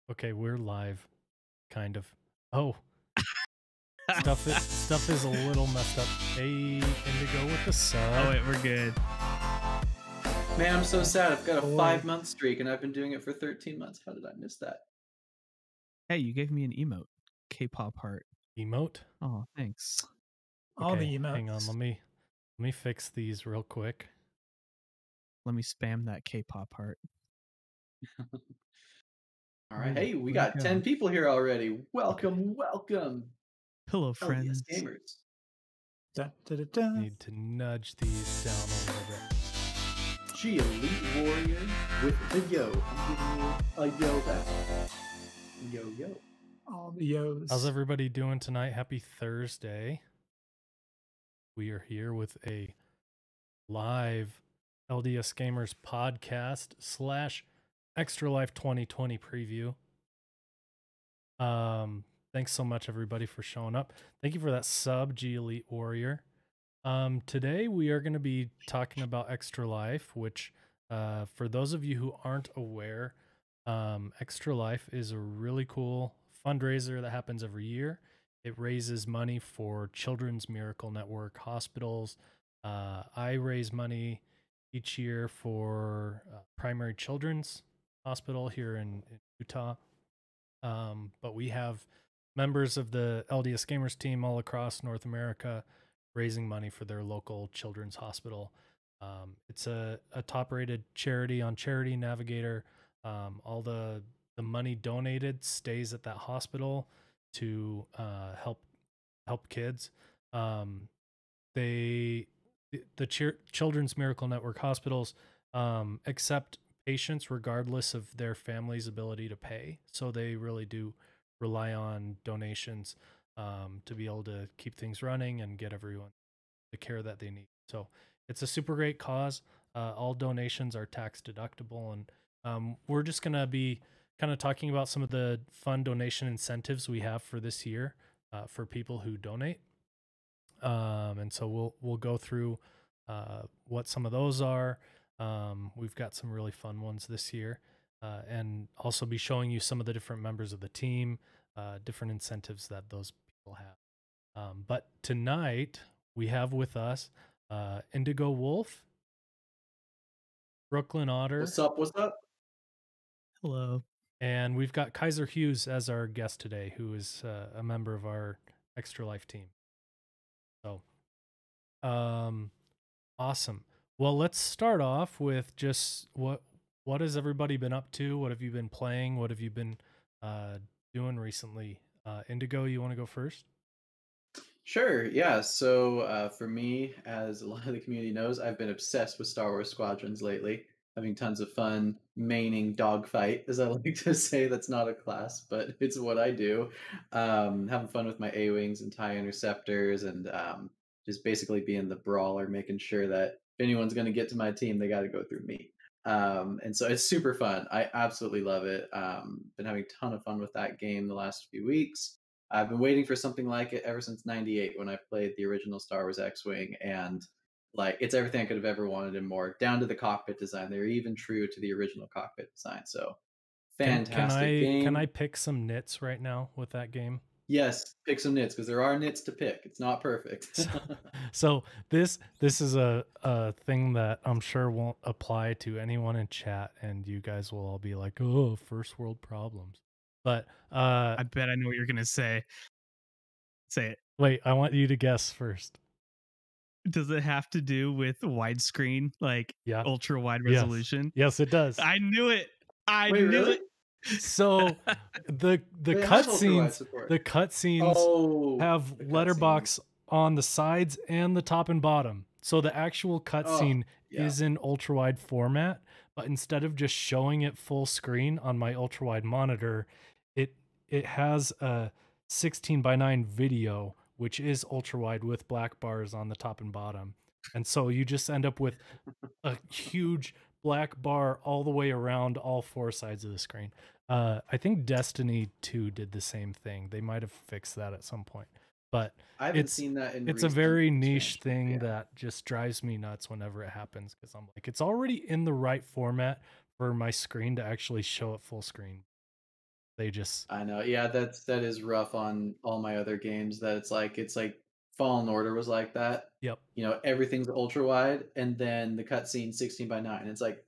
Okay, we're live, kind of. Oh, stuff is a little messed up. Hey, Indigo with the sub. Oh wait, we're good. Man, I'm so sad. I've got a 5-month streak and I've been doing it for 13 months. How did I miss that? Hey, you gave me an emote. K-pop heart. Emote? Oh, thanks. All Okay, the emotes. hang on. Let me fix these real quick. Let me spam that K-pop heart. All right. Ooh, Hey, we where'd got it go? 10 people here already. Welcome, welcome. Hello, LDS friends. Gamers. Da, da, da, da. Need to nudge these down a little bit. G Elite Warrior with the yo. I'm giving you a yo back. Yo, yo. All the yos. How's everybody doing tonight? Happy Thursday. We are here with a live LDS Gamers podcast / Extra Life 2020 preview. Thanks so much, everybody, for showing up. Thank you for that sub, G Elite Warrior. Today we are going to be talking about Extra Life, which, for those of you who aren't aware, Extra Life is a really cool fundraiser that happens every year. It raises money for Children's Miracle Network hospitals. I raise money each year for Primary Children's Hospital here in Utah. But we have members of the LDS Gamers team all across North America raising money for their local children's hospital. It's a top-rated charity on Charity Navigator. All the money donated stays at that hospital to help kids. The Children's Miracle Network hospitals accept patients regardless of their family's ability to pay, so they really do rely on donations to be able to keep things running and get everyone the care that they need. So it's a super great cause. All donations are tax deductible, and we're just gonna be kind of talking about some of the fun donation incentives we have for this year for people who donate. And so we'll go through what some of those are. We've got some really fun ones this year, and also be showing you some of the different members of the team, different incentives that those people have. But tonight we have with us IndigoWolf, BrooKlynOtter, What's up? What's up? Hello. and we've got KaiserHughes as our guest today, who is a member of our Extra Life team. So, awesome. Well, let's start off with just what has everybody been up to? What have you been playing? What have you been doing recently? Indigo, you want to go first? Sure, yeah. So for me, as a lot of the community knows, I've been obsessed with Star Wars Squadrons lately, having tons of fun maining dogfight, as I like to say. That's not a class, but it's what I do. Having fun with my A-Wings and TIE Interceptors, and just basically being the brawler, making sure that if anyone's going to get to my team, they got to go through me. And so it's super fun. I absolutely love it. Been having a ton of fun with that game the last few weeks. I've been waiting for something like it ever since '98 when I played the original Star Wars X-Wing, and like it's everything I could have ever wanted and more, down to the cockpit design. They're even true to the original cockpit design. So fantastic game. Can I pick some nits right now with that game? Yes, pick some nits, because there are nits to pick. It's not perfect. So this is a thing that I'm sure won't apply to anyone in chat, and you guys will all be like, "Oh, first world problems." But I bet I know what you're gonna say. Say it. wait, I want you to guess first. Does it have to do with widescreen, like Yeah. ultra wide Yes. resolution? Yes, it does. I knew it. I Wait, knew really? it. So the They have ultra-wide cutscenes support. the cutscenes have the letterbox on the sides and the top and bottom. So the actual cutscene yeah. is in ultra wide format, but instead of just showing it full screen on my ultra wide monitor, it has a 16:9 video, which is ultra wide with black bars on the top and bottom. And so you just end up with a huge black bar all the way around all four sides of the screen. I think Destiny 2 did the same thing. They might have fixed that at some point. But I haven't seen that in it's a recent very niche expansions, thing yeah. that just drives me nuts whenever it happens, because I'm like, it's already in the right format for my screen to actually show it full screen. They just I know. Yeah, that is rough on all my other games. That it's like Fallen Order was like that. yep. You know, everything's ultra wide, and then the cutscene 16:9. It's like,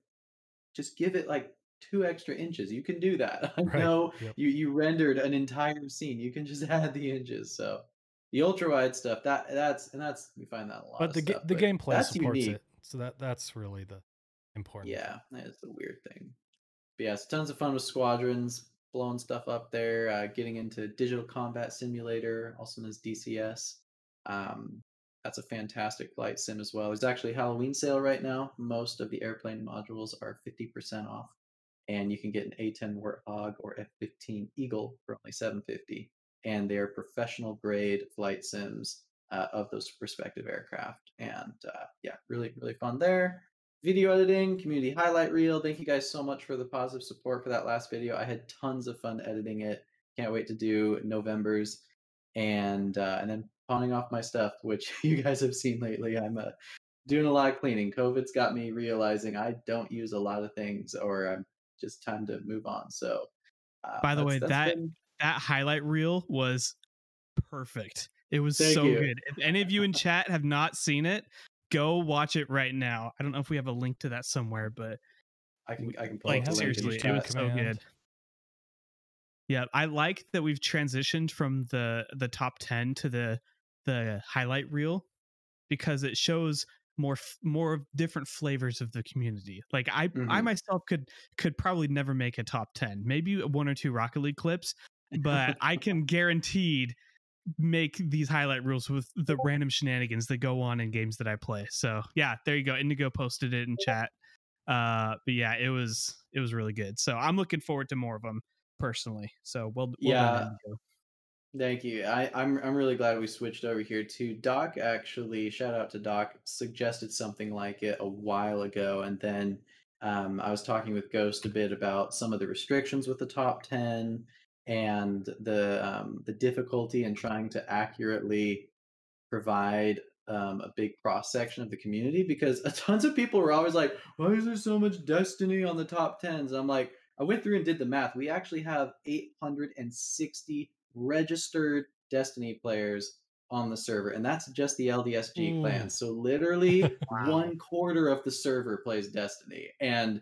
just give it like 2 extra inches. You can do that. I Right. know Yep. you rendered an entire scene. You can just add the inches. So the ultra wide stuff that's we find that in a lot But of the stuff. the But gameplay that's supports unique. it. So that's really the important thing. Yeah, that's a weird thing. But yeah, it's tons of fun with squadrons, blowing stuff up there, getting into Digital Combat Simulator, also known as DCS. Um, that's a fantastic flight sim as well. There's actually a Halloween sale right now. Most of the airplane modules are 50% off, and you can get an A-10 Warthog or F-15 Eagle for only $750. And they are professional grade flight sims of those respective aircraft. And yeah, really, really fun there. Video editing, community highlight reel. Thank you guys so much for the positive support for that last video. I had tons of fun editing it. Can't wait to do November's and then pawning off my stuff, which you guys have seen lately. I'm doing a lot of cleaning. COVID's got me realizing I don't use a lot of things, or I'm just time to move on. So By the way, that's that been. highlight reel was perfect. It was Thank so you. good. If any of you in chat have not seen it, go watch it right now. I don't know if we have a link to that somewhere, but I can pull like up the link in seriously, it chat. was so good. Yeah, I like that we've transitioned from the top 10 to the highlight reel, because it shows more different flavors of the community. Like I myself could probably never make a top 10, maybe 1 or 2 Rocket League clips, but I can guaranteed make these highlight reels with the random shenanigans that go on in games that I play. So yeah, there you go. Indigo posted it in chat. But yeah, it was really good. So I'm looking forward to more of them personally. So well done, Indigo. Thank you. I'm really glad we switched over here too. Doc actually, shout out to Doc, suggested something like it a while ago, and then I was talking with Ghost a bit about some of the restrictions with the top 10 and the difficulty in trying to accurately provide a big cross section of the community, because tons of people were always like, why is there so much Destiny on the top 10s? I'm like, I went through and did the math. We actually have 860 registered Destiny players on the server, and that's just the LDSG clans. So literally Wow. 1/4 of the server plays Destiny, and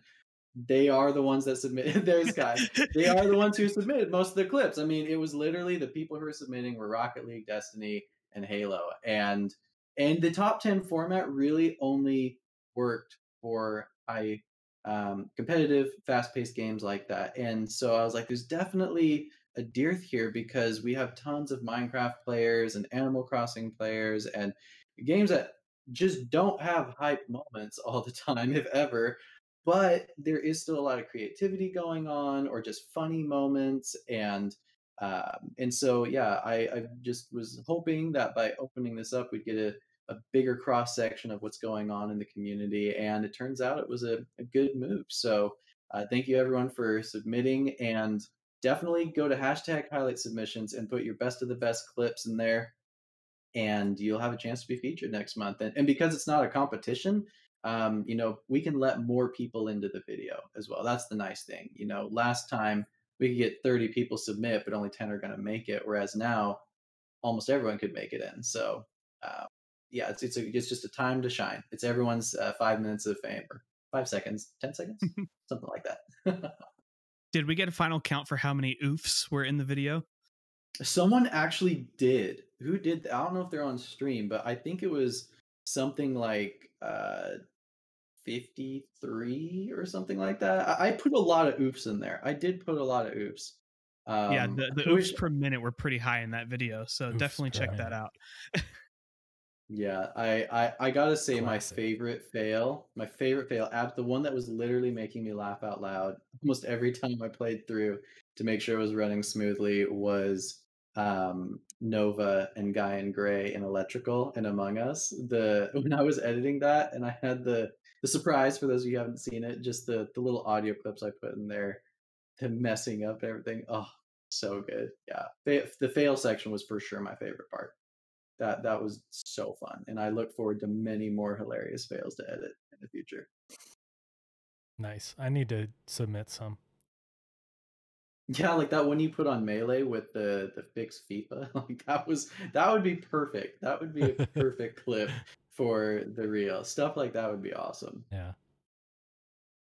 they are the ones that submitted. There's Sky. They are the ones who submitted most of the clips. I mean, it was literally the people who were submitting were Rocket League, Destiny, and Halo, and the top 10 format really only worked for high competitive, fast-paced games like that. And so I was like, there's definitely a dearth here, because we have tons of Minecraft players and Animal Crossing players and games that just don't have hype moments all the time, if ever, but there is still a lot of creativity going on, or just funny moments. And so yeah, I just was hoping that by opening this up, we'd get a bigger cross section of what's going on in the community, and it turns out it was a good move. So thank you everyone for submitting, and definitely go to hashtag highlight submissions and put your best of the best clips in there, and you'll have a chance to be featured next month. And because it's not a competition, we can let more people into the video as well. That's the nice thing. Last time we could get 30 people submit, but only 10 are going to make it, whereas now almost everyone could make it in. So yeah, it's just a time to shine. It's everyone's 5 minutes of fame, or 5 seconds, 10 seconds, something like that. Did we get a final count for how many oofs were in the video? Someone actually did. Who did? I don't know if they're on stream, but I think it was something like 53 or something like that. I put a lot of oofs in there. I did put a lot of oofs. Yeah, the oofs per minute were pretty high in that video, so Oofs definitely per check minute. that out. Yeah, I gotta say, my Classic. favorite fail, the one that was literally making me laugh out loud almost every time I played through to make sure it was running smoothly, was Nova and Guy and Gray in Electrical and Among Us. When I was editing that, and I had the surprise, for those of you who haven't seen it, just the little audio clips I put in there, them messing up everything. Oh, so good. Yeah, the fail section was for sure my favorite part. That was so fun, and I look forward to many more hilarious fails to edit in the future. Nice. I need to submit some. Yeah, like that one you put on Melee with the fixed FIFA. Like that would be perfect. That would be a perfect clip for the reel. Stuff like that would be awesome. Yeah.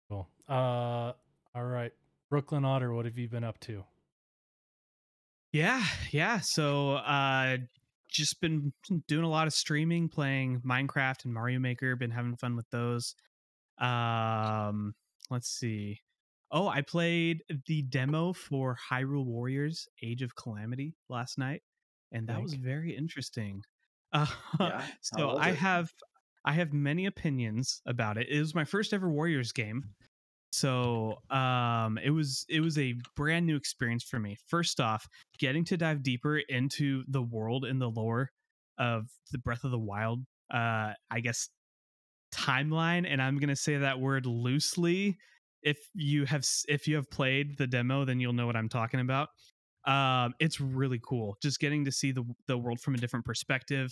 Cool. All right. BrooKlynOtter, what have you been up to? Yeah. So just been doing a lot of streaming, playing Minecraft and Mario Maker, been having fun with those. Let's see. Oh, I played the demo for Hyrule Warriors Age of Calamity last night, and that was Think? very interesting. Uh, Yeah. How so was it? I have many opinions about it. It was my first ever Warriors game. So it was a brand new experience for me. First off, getting to dive deeper into the world and the lore of the Breath of the Wild, I guess timeline, and I'm going to say that word loosely. If you have played the demo, then you'll know what I'm talking about. It's really cool. Just getting to see the world from a different perspective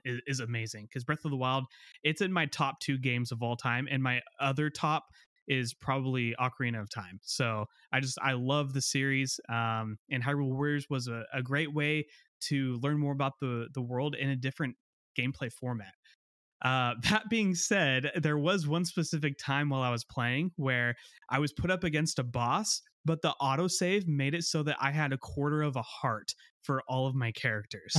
is amazing, because Breath of the Wild, it's in my top 2 games of all time, and my other top is probably Ocarina of Time. So I love the series, and Hyrule Warriors was a great way to learn more about the world in a different gameplay format. That being said, there was one specific time while I was playing where I was put up against a boss, but the autosave made it so that I had a quarter of a heart for all of my characters.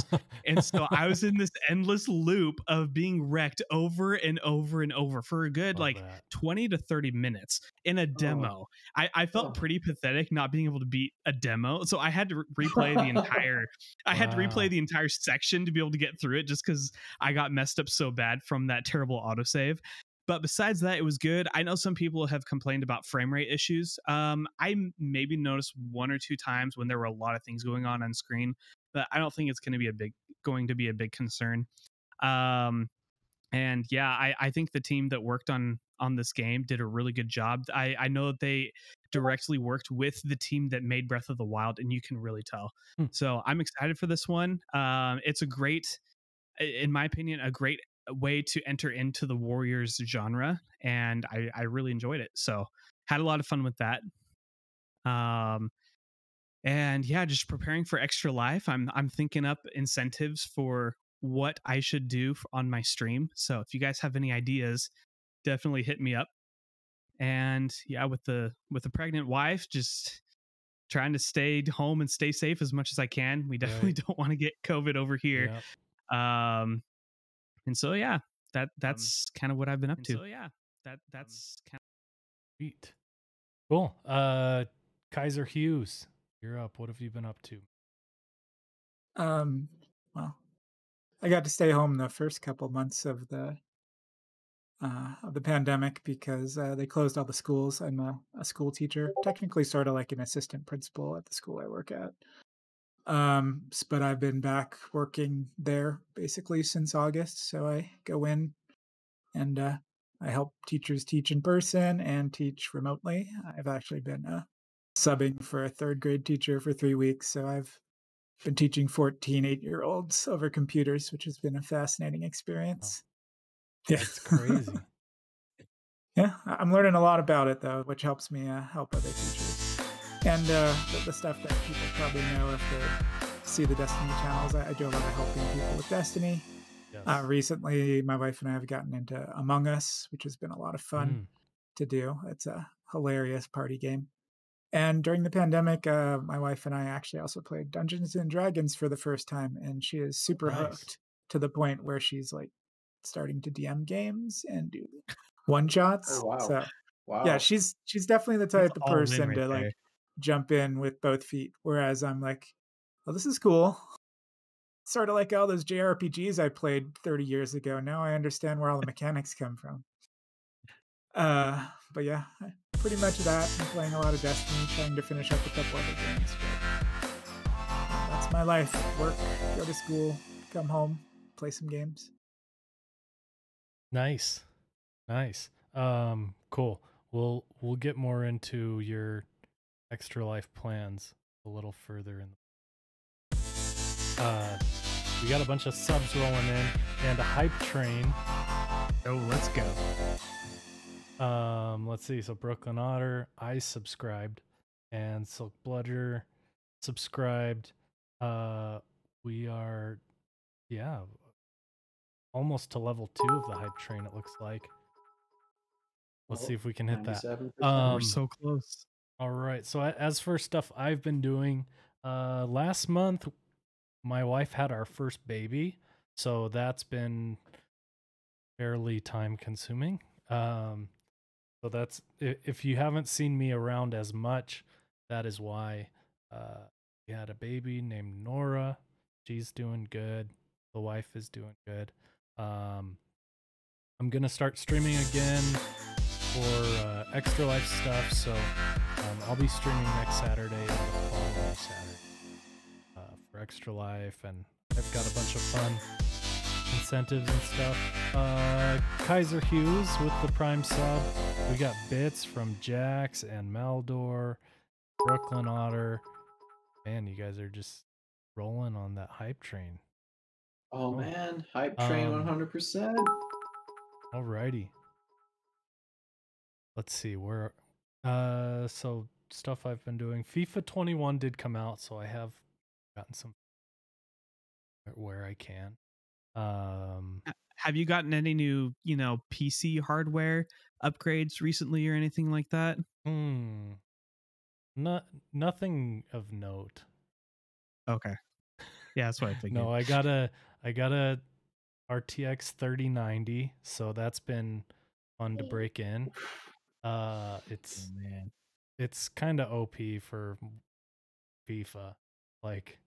And so I was in this endless loop of being wrecked over and over and over for a good Love like that. 20 to 30 minutes in a demo. I felt Oh. pretty pathetic not being able to beat a demo. So I had to replay the entire I had to Wow. replay the entire section to be able to get through it, just because I got messed up so bad from that terrible autosave. But besides that, it was good. I know some people have complained about frame rate issues. I maybe noticed 1 or 2 times when there were a lot of things going on screen, but I don't think it's going to be a big concern. And yeah, I think the team that worked on this game did a really good job. I know that they directly worked with the team that made Breath of the Wild, and you can really tell. So I'm excited for this one. It's a great, in my opinion, a great way to enter into the Warriors genre, and I really enjoyed it. So had a lot of fun with that. And yeah, just preparing for Extra Life. I'm thinking up incentives for what I should do on my stream. So if you guys have any ideas, definitely hit me up. And yeah, with the pregnant wife, just trying to stay home and stay safe as much as I can. We definitely don't want to get COVID over here. Yep. And so yeah, that's kind of what I've been up to. So yeah, that's kind of sweet. Cool. KaiserHughes, you're up. What have you been up to? Well, I got to stay home the first couple months of the pandemic because they closed all the schools. I'm a school teacher, technically sort of like an assistant principal at the school I work at. But I've been back working there basically since August. So I go in and I help teachers teach in person and teach remotely. I've actually been subbing for a 3rd grade teacher for 3 weeks. So I've been teaching 14 8-year-olds over computers, which has been a fascinating experience. Yeah, it's crazy. Yeah, I'm learning a lot about it though, which helps me help other teachers. And the stuff that people probably know if they see the Destiny channels, I do a lot of helping people with Destiny. Yes. Recently, my wife and I have gotten into Among Us, which has been a lot of fun to do. It's a hilarious party game. And during the pandemic, my wife and I actually also played Dungeons and Dragons for the first time, and she is super hooked to the point where she's like starting to DM games and do one-shots. Oh, wow. So Wow. yeah, she's definitely the type of all in person right to like there. jump in with both feet. Whereas I'm like, oh, this is cool. Sort of like all those JRPGs I played 30 years ago. Now I understand where all the mechanics come from. But yeah, pretty much that. I'm playing a lot of Destiny, trying to finish up a couple other games. But that's my life. Work, go to school, come home, play some games. Nice. Cool. We'll get more into your Extra Life plans a little further in. We got a bunch of subs rolling in and a hype train. Oh, let's go. Let's see. So BrooKlynOtter, I subscribed. and Silk Bludger subscribed. We are, yeah, almost to level 2 of the hype train, it looks like. Let's see if we can hit that. 97%. We're so close. All right. So as for stuff I've been doing, last month my wife had our first baby, so that's been fairly time consuming. So that's, if you haven't seen me around as much, that is why. We had a baby named Nora. She's doing good. The wife is doing good. I'm gonna start streaming again for Extra Life stuff, so I'll be streaming next Saturday and the following Saturday for Extra Life, and I've got a bunch of fun incentives and stuff. KaiserHughes with the Prime sub. We got bits from Jax and Maldor, BrooKlynOtter. Man, you guys are just rolling on that hype train. Oh man, hype train 100%. Alrighty. Let's see where. So stuff I've been doing. FIFA 21 did come out, so I have gotten some where I can. Have you gotten any new, PC hardware upgrades recently or anything like that? Nothing of note. Okay. Yeah, that's what I figured. No, I got a RTX 3090, so that's been fun to break in. It's kind of OP for FIFA. Like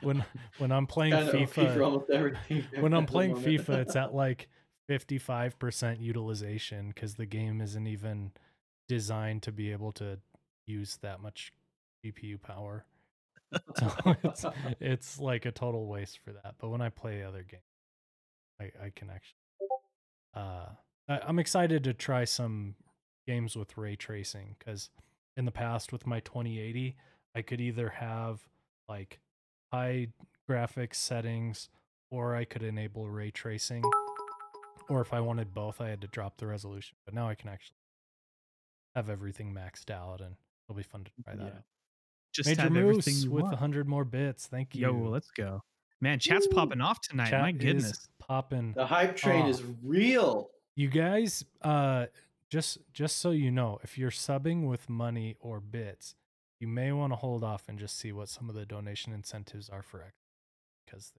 when I'm playing FIFA, for almost everything. when I'm playing FIFA, it's at like 55% utilization because the game isn't even designed to be able to use that much GPU power. So it's like a total waste for that. But when I play other games, I can actually I'm excited to try some games with ray tracing, because in the past with my 2080 I could either have like high graphics settings, or I could enable ray tracing, or if I wanted both I had to drop the resolution. But now I can actually have everything maxed out, and it'll be fun to try that out. Just Major have everything Moose you with want. 100 more bits. Thank you. Yo, let's go. Man, chat's popping off tonight. Chat My goodness. is popping. The hype train is real. You guys, just so you know, if you're subbing with money or bits, you may want to hold off and just see what some of the donation incentives are for X, because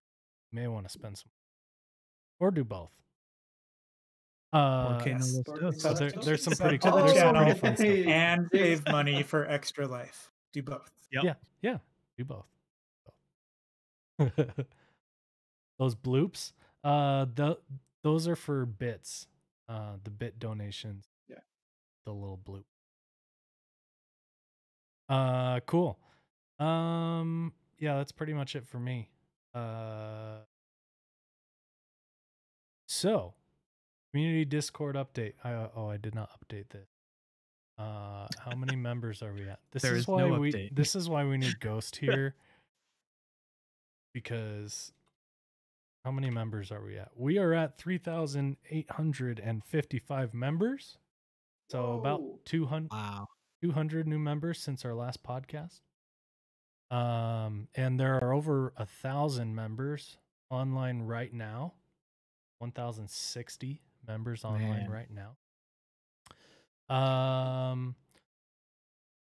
you may want to spend some, or do both. So there's some pretty to the there's some channel pretty fun stuff. and save money for Extra Life. Do both. Yep. Yeah, do both. Those bloops, those are for bits. The bit donations. Yeah. The little bloop. Cool. Yeah, that's pretty much it for me. So, community Discord update. I did not update this. How many members are we at? This is why we need Ghost here. Because how many members are we at? We are at 3,855 members. So about 200 new members since our last podcast. And there are over 1,000 members online right now. 1,060 members online right now.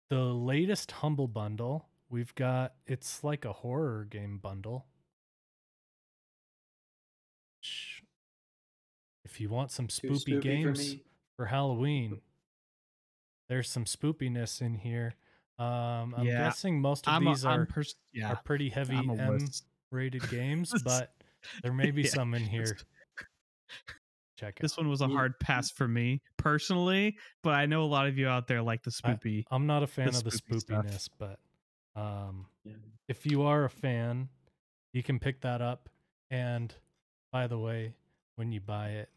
The latest Humble Bundle we've got, it's like a horror game bundle. If you want some spoopy games for Halloween, there's some spoopiness in here. I'm guessing most of these are pretty heavy M-rated games, but there may be some in here. Check it. This one was a hard pass for me personally, but I know a lot of you out there like the spoopy. I'm not a fan of the spoopiness, stuff. But if you are a fan, you can pick that up. And by the way, when you buy it,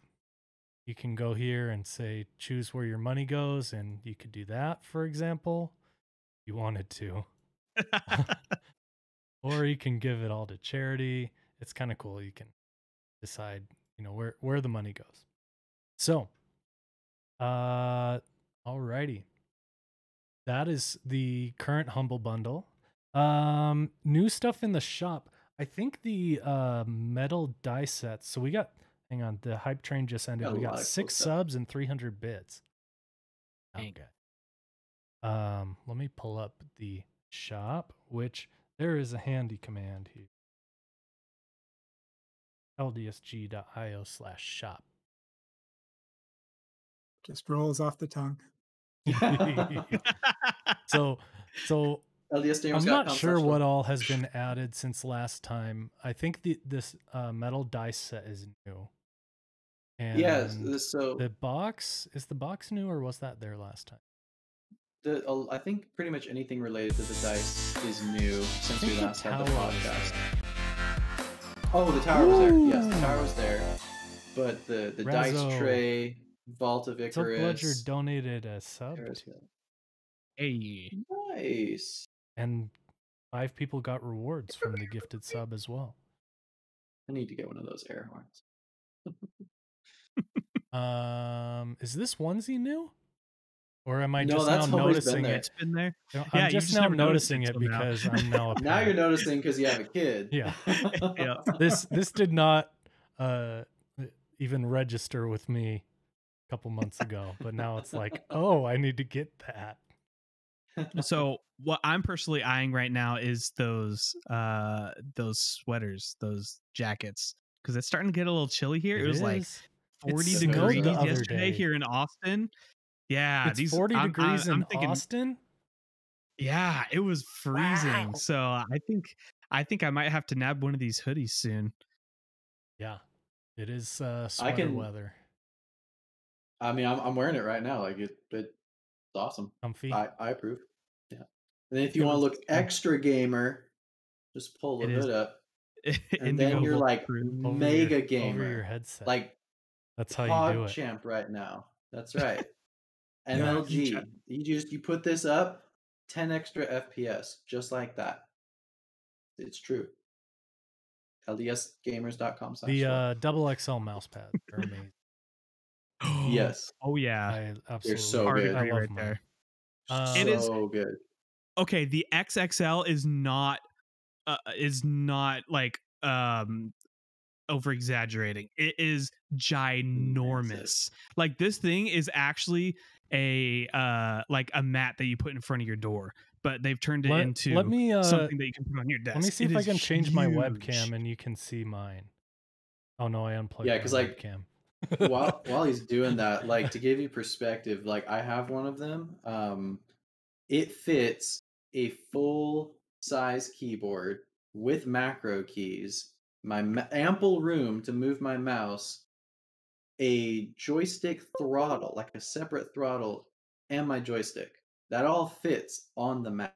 you can go here and say choose where your money goes, and you could do that, for example, if you wanted to. Or you can give it all to charity. It's kind of cool. You can decide, where the money goes. So, alrighty. that is the current Humble Bundle. New stuff in the shop. I think the metal die sets. So we got, hang on, the hype train just ended. Got a We lot got of cool 6 stuff. subs and 300 bits. Dang. Okay. Let me pull up the shop, which there is a handy command here. ldsg.io/shop. Just rolls off the tongue. So I'm not sure what LDSGamers.com/store. all has been added since last time. I think this metal dice set is new. And Yes, so the box, is the box new or was that there last time? I think pretty much anything related to the dice is new since we last had the podcast. Oh, the tower was there. Yes, the tower was there. But the dice tray, Vault of Icarus. Bludger donated a sub. Hey. Nice. And 5 people got rewards from the gifted sub as well. I need to get one of those air horns. Is this onesie new? Or am I No, just that's now always noticing been there. it? It's been there. I'm just now noticing it because I'm now a Now you're parent. noticing because you have a kid. Yeah. Yeah. This did not even register with me a couple months ago, but now it's like, oh, I need to get that. So what I'm personally eyeing right now is those sweaters, those jackets, because it's starting to get a little chilly here. It was like 40 It degrees snowed the other yesterday day. here in Austin. Yeah, It's 40 degrees in thinking, Austin. Yeah, it was freezing. Wow. So I think I might have to nab one of these hoodies soon. Yeah, it is sweater weather. I mean, I'm wearing it right now. Like it's awesome. Comfy. I approve. Yeah. And then if you want to look extra gamer, just pull the hood up, and then you're like mega gamer over your headset. Like that's how you do it. PogChamp right now. That's right. MLG. You put this up, 10 extra FPS, just like that. It's true. LDSGamers.com. The double XL mouse pads are amazing. Yes. Oh yeah. I absolutely. They're so good. I love right there. It is so good. Okay, the XXL is not like over exaggerating. It is ginormous. Like this thing is actually a mat that you put in front of your door, but they've turned it into something that you can put on your desk. Let me see if I can change my webcam and you can see mine. Oh no, I unplugged my webcam. while he's doing that, like to give you perspective, like I have one of them. It fits a full size keyboard with macro keys, my ample room to move my mouse, a joystick throttle, like a separate throttle, and my joystick. That all fits on the mat.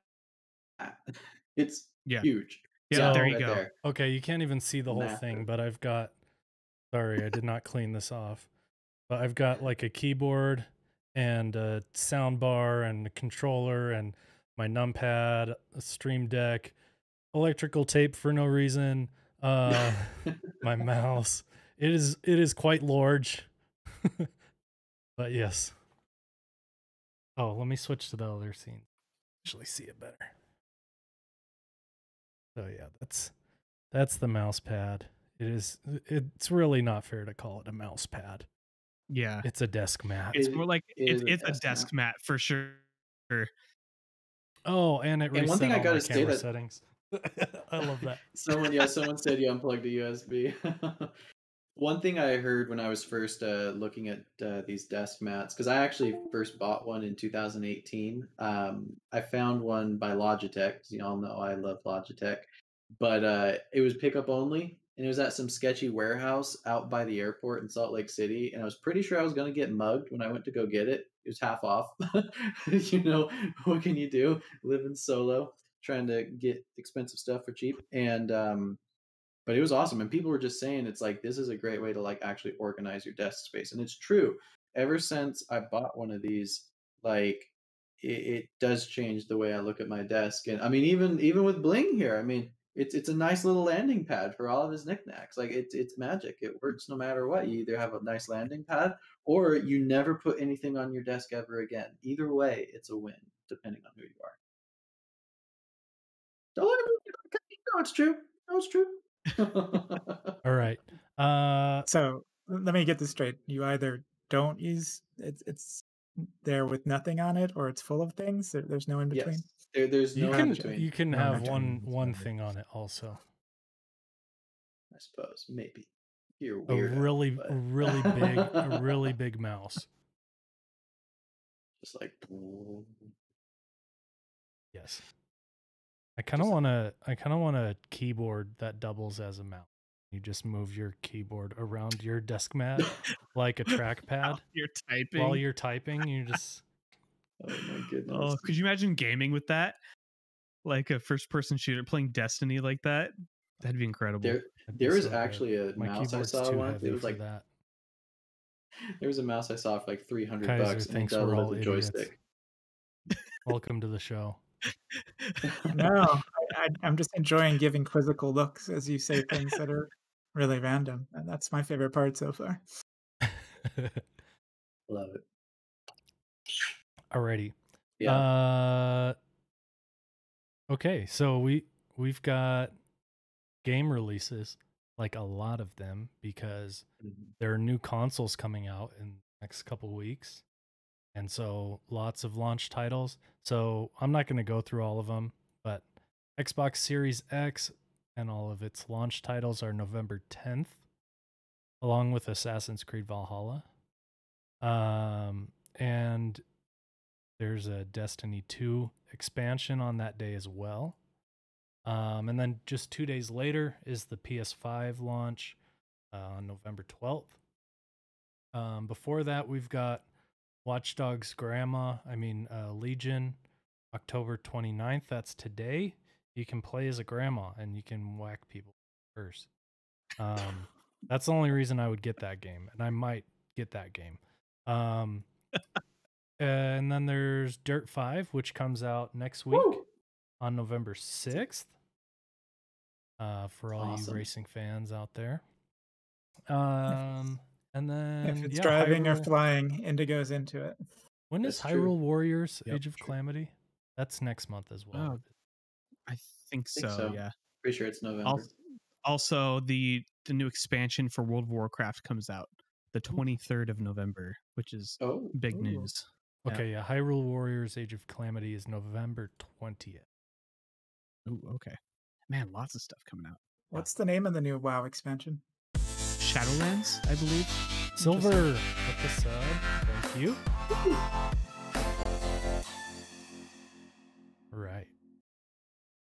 It's huge. Yeah, there you go. There. Okay, you can't even see the whole thing, but I've got. Sorry, I did not clean this off. But I've got like a keyboard and a sound bar and a controller and my numpad, a stream deck, electrical tape for no reason, my mouse. It is quite large. But yes. Oh, let me switch to the other scene. Actually see it better. So yeah, that's the mouse pad. It's really not fair to call it a mouse pad. Yeah. It's a desk mat. It's more like it's a desk mat for sure. Oh, and it reset one thing I gotta my say camera that settings. I love that. Someone said you unplugged a USB. One thing I heard when I was first looking at these desk mats, because I actually first bought one in 2018. I found one by Logitech. You all know I love Logitech, but it was pickup only, and it was at some sketchy warehouse out by the airport in Salt Lake City. And I was pretty sure I was going to get mugged when I went to go get it. It was half off. You know, what can you do? Living solo, trying to get expensive stuff for cheap. And but it was awesome, and people were just saying it's like this is a great way to like actually organize your desk space, and it's true. Ever since I bought one of these, like it does change the way I look at my desk. And I mean, even with Bling here, I mean, it's a nice little landing pad for all of his knickknacks. Like it's magic. It works no matter what. You either have a nice landing pad or you never put anything on your desk ever again. Either way, it's a win. depending on who you are. No, it's true. No, it's true. All right. So let me get this straight. You either don't use it's there with nothing on it, or it's full of things. There's no in between. Yes, there's no in between. You can No have in-between. one thing on it also. I suppose maybe you're A weird. really big mouse. Just like Yes. I kind of want a keyboard that doubles as a mouse. You just move your keyboard around your desk mat like a trackpad. While you're typing, you just. Oh my goodness! Oh, could you imagine gaming with that? Like a first-person shooter playing Destiny like that? That'd be incredible. There was actually a mouse I saw once. It was like that. There was a mouse I saw for like $300, and it Thanks for all doubled as a joystick. Welcome to the show. No, I'm just enjoying giving quizzical looks as you say things that are really random, and that's my favorite part so far. Love it. Alrighty. Yeah. Okay, so we've got game releases, like a lot of them, because there are new consoles coming out in the next couple weeks. And so lots of launch titles. So I'm not going to go through all of them, but Xbox Series X and all of its launch titles are November 10th, along with Assassin's Creed Valhalla. And there's a Destiny 2 expansion on that day as well. And then just 2 days later is the PS5 launch on November 12th. Before that, we've got Watch Dogs Legion, October 29th. That's today. You can play as a grandma and you can whack people first. That's the only reason I would get that game, and I might get that game. And then there's Dirt 5, which comes out next week on November 6th. For all you racing fans out there. And then if it's driving or flying, Indigo's into it. When is Hyrule Warriors Age of Calamity? That's next month as well. I think so. Yeah. Pretty sure it's November. Also, the new expansion for World of Warcraft comes out the 23rd of November, which is big news. Okay, yeah. Hyrule Warriors Age of Calamity is November 20th. Oh, okay. Man, lots of stuff coming out. What's the name of the new WoW expansion? Shadowlands, I believe. Silver with the sub. Thank you. Right.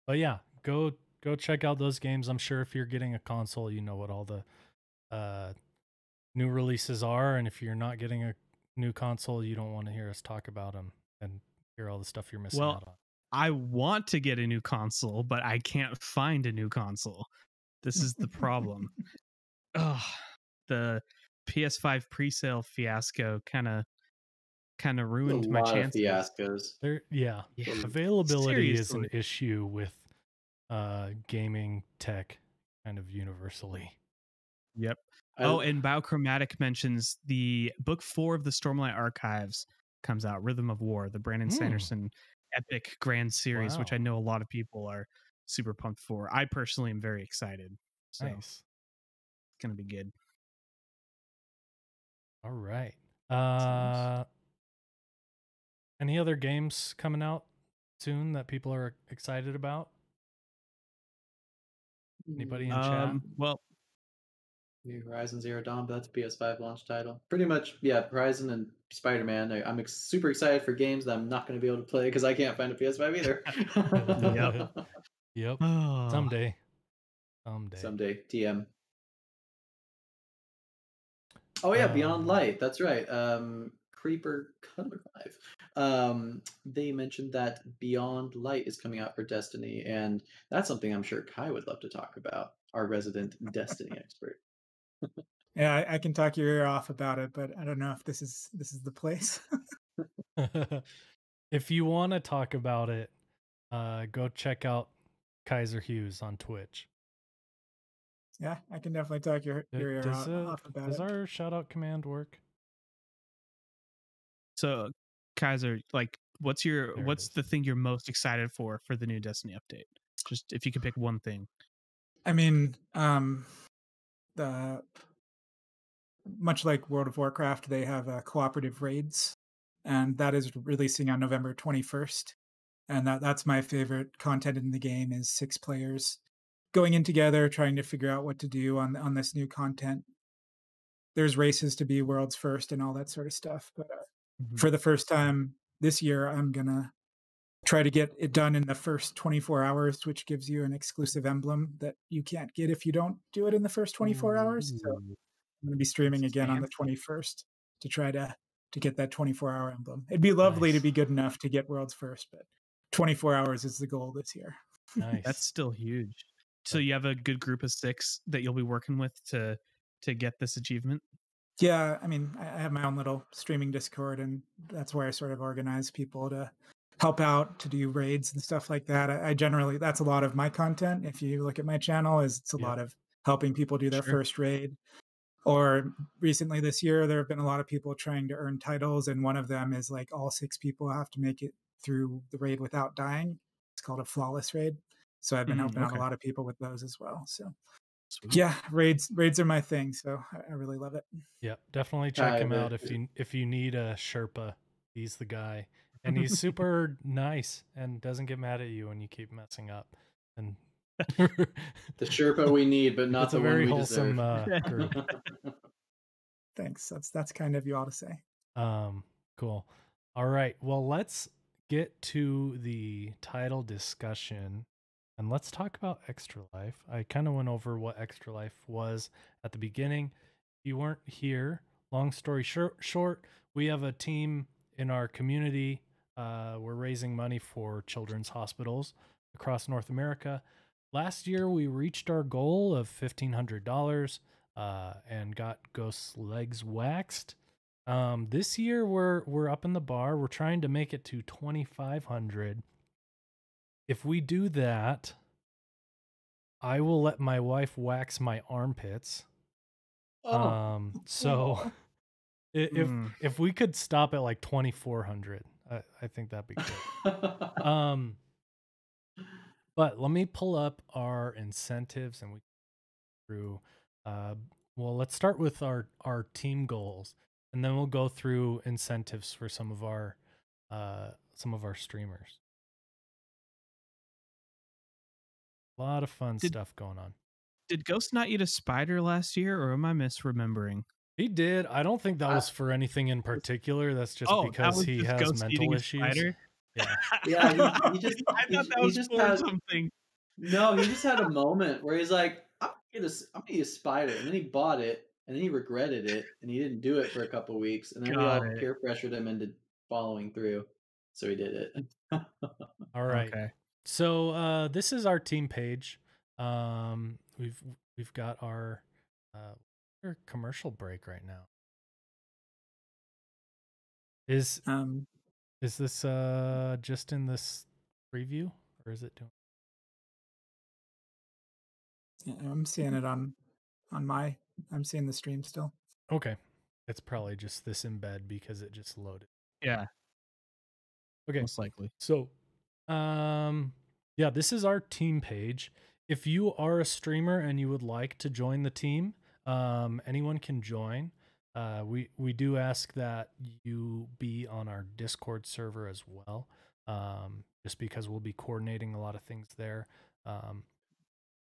But yeah, go check out those games. I'm sure if you're getting a console, you know what all the new releases are, and if you're not getting a new console, you don't want to hear us talk about them and hear all the stuff you're missing out on. I want to get a new console, but I can't find a new console. This is the problem. The PS5 pre-sale fiasco kind of ruined my chances. Fiascos. Availability is an issue with gaming tech kind of universally. Yep. And Biochromatic mentions the book 4 of the Stormlight Archives comes out, Rhythm of War, the Brandon Sanderson epic grand series, which I know a lot of people are super pumped for. I personally am very excited. So nice. It's going to be good. All right. Any other games coming out soon that people are excited about? Anybody in chat? Well, New Horizon Zero Dawn, but that's a PS5 launch title. Pretty much, yeah, Horizon and Spider-Man. I'm super excited for games that I'm not going to be able to play because I can't find a PS5 either. Yep. Someday. TM. Oh yeah, Beyond Light. That's right. Creeper Color Live. They mentioned that Beyond Light is coming out for Destiny, and that's something I'm sure Kai would love to talk about, our resident Destiny expert. Yeah, I can talk your ear off about it, but I don't know if this is the place. If you want to talk about it, go check out KaiserHughes on Twitch. Yeah, I can definitely talk your ear off about it. Does our shout out command work? So Kaiser, like what's the thing you're most excited for the new Destiny update? Just if you could pick one thing. I mean, the much like World of Warcraft, they have cooperative raids, and that is releasing on November 21st. And that's my favorite content in the game is 6 players going in together, trying to figure out what to do on this new content. There's races to be world's first and all that sort of stuff. But for the first time this year, I'm gonna try to get it done in the first 24 hours, which gives you an exclusive emblem that you can't get if you don't do it in the first 24 hours. So I'm going to be streaming again on the 21st to try to get that 24-hour emblem. It'd be lovely to be good enough to get world's first, but 24 hours is the goal this year. Nice. That's still huge. So you have a good group of 6 that you'll be working with to get this achievement? Yeah, I mean, I have my own little streaming Discord, and that's where I sort of organize people to help out, to do raids and stuff like that. I generally, that's a lot of my content. If you look at my channel, it's a lot of helping people do their first raid. Or recently this year, there have been a lot of people trying to earn titles, and one of them is like all 6 people have to make it through the raid without dying. It's called a flawless raid. So I've been helping out a lot of people with those as well. So sweet. Yeah, raids are my thing. So I really love it. Yeah, definitely check him out if you need a Sherpa. He's the guy, and he's super nice and doesn't get mad at you when you keep messing up. And the Sherpa we need, but not the one we wholesome group. Thanks. That's kind of you ought to say. Cool. All right. Well, let's get to the title discussion, and let's talk about Extra Life. I kind of went over what Extra Life was at the beginning. If you weren't here, long story short, we have a team in our community. We're raising money for children's hospitals across North America. Last year, we reached our goal of $1,500 and got Ghost's legs waxed. This year, we're up in the bar. We're trying to make it to $2,500. If we do that, I will let my wife wax my armpits. So if we could stop at like 2,400, I think that'd be good. But let me pull up our incentives and we through. Well, let's start with our team goals, and then we'll go through incentives for some of our streamers. A lot of fun stuff going on. Did Ghost not eat a spider last year, or am I misremembering? He did. I don't think that was for anything in particular. That's just because he has mental issues. Yeah. Yeah, he just I thought that was for something. No, he just had a moment where he's like, I'm gonna eat a spider, and then he bought it, and then he regretted it, and he didn't do it for a couple weeks, and then we all peer pressured him into following through, so he did it. All right. Okay. So this is our team page. We've got our commercial break right now. Is this just in this preview, or is it doing? Yeah, I'm seeing it on my. I'm seeing the stream still. Okay, it's probably just this embed because it just loaded. Yeah. Okay. Most likely. So, yeah, this is our team page. If you are a streamer and you would like to join the team, anyone can join. We do ask that you be on our Discord server as well, just because we'll be coordinating a lot of things there.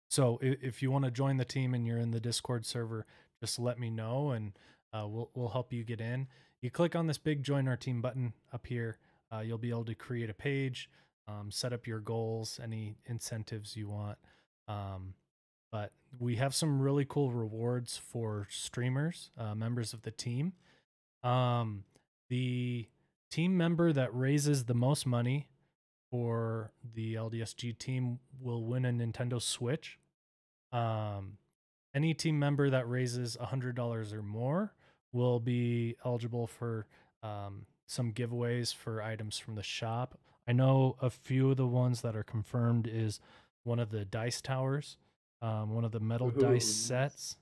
So if you want to join the team and you're in the Discord server, just let me know and we'll help you get in. You click on this big join our team button up here. You'll be able to create a page, set up your goals, any incentives you want. But we have some really cool rewards for streamers, members of the team. The team member that raises the most money for the LDSG team will win a Nintendo Switch. Any team member that raises $100 or more will be eligible for some giveaways for items from the shop. I know a few of the ones that are confirmed is one of the dice towers, one of the metal dice sets,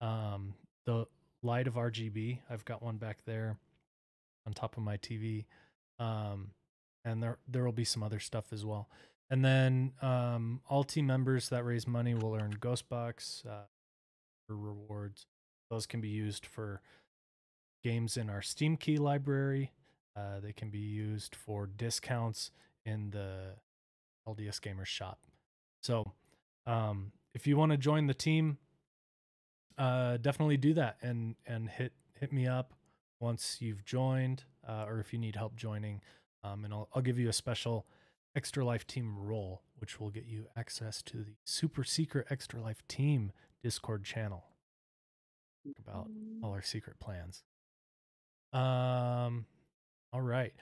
the Light of RGB. I've got one back there on top of my TV. and there will be some other stuff as well. And then all team members that raise money will earn Ghost Bucks for rewards. Those can be used for games in our Steam key library. They can be used for discounts in the LDS Gamers shop. So if you want to join the team, definitely do that and hit me up once you've joined, or if you need help joining, and I'll give you a special Extra Life team role, which will get you access to the super secret Extra Life team Discord channel. Think about all our secret plans. All right.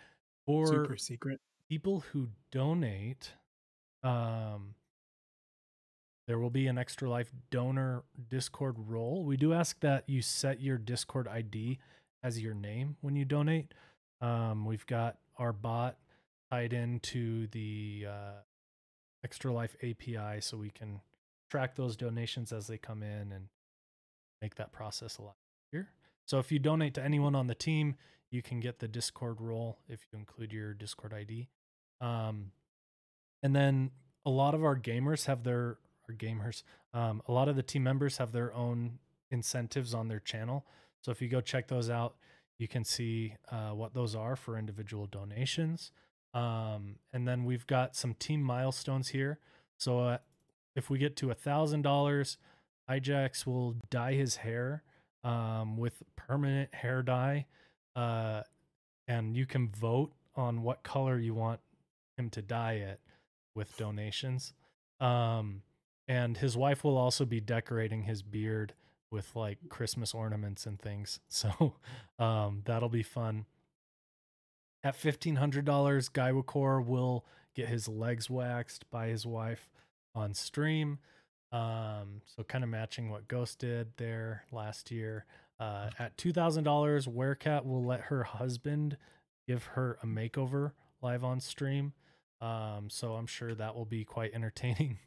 For Super secret. people who donate, there will be an Extra Life donor Discord role. We do ask that you set your Discord ID as your name when you donate. We've got our bot tied into the Extra Life API so we can track those donations as they come in and make that process a lot easier. So if you donate to anyone on the team, you can get the Discord role if you include your Discord ID. And then a lot of our gamers have a lot of the team members have their own incentives on their channel. So if you go check those out, you can see what those are for individual donations. And then we've got some team milestones here. So if we get to $1,000, Ijax will dye his hair with permanent hair dye. And you can vote on what color you want him to dye it with donations. And his wife will also be decorating his beard with like Christmas ornaments and things. So that'll be fun. At $1,500, Gaiwakor will get his legs waxed by his wife on stream. So kind of matching what Ghost did there last year. At $2,000, Werecat will let her husband give her a makeover live on stream. So I'm sure that will be quite entertaining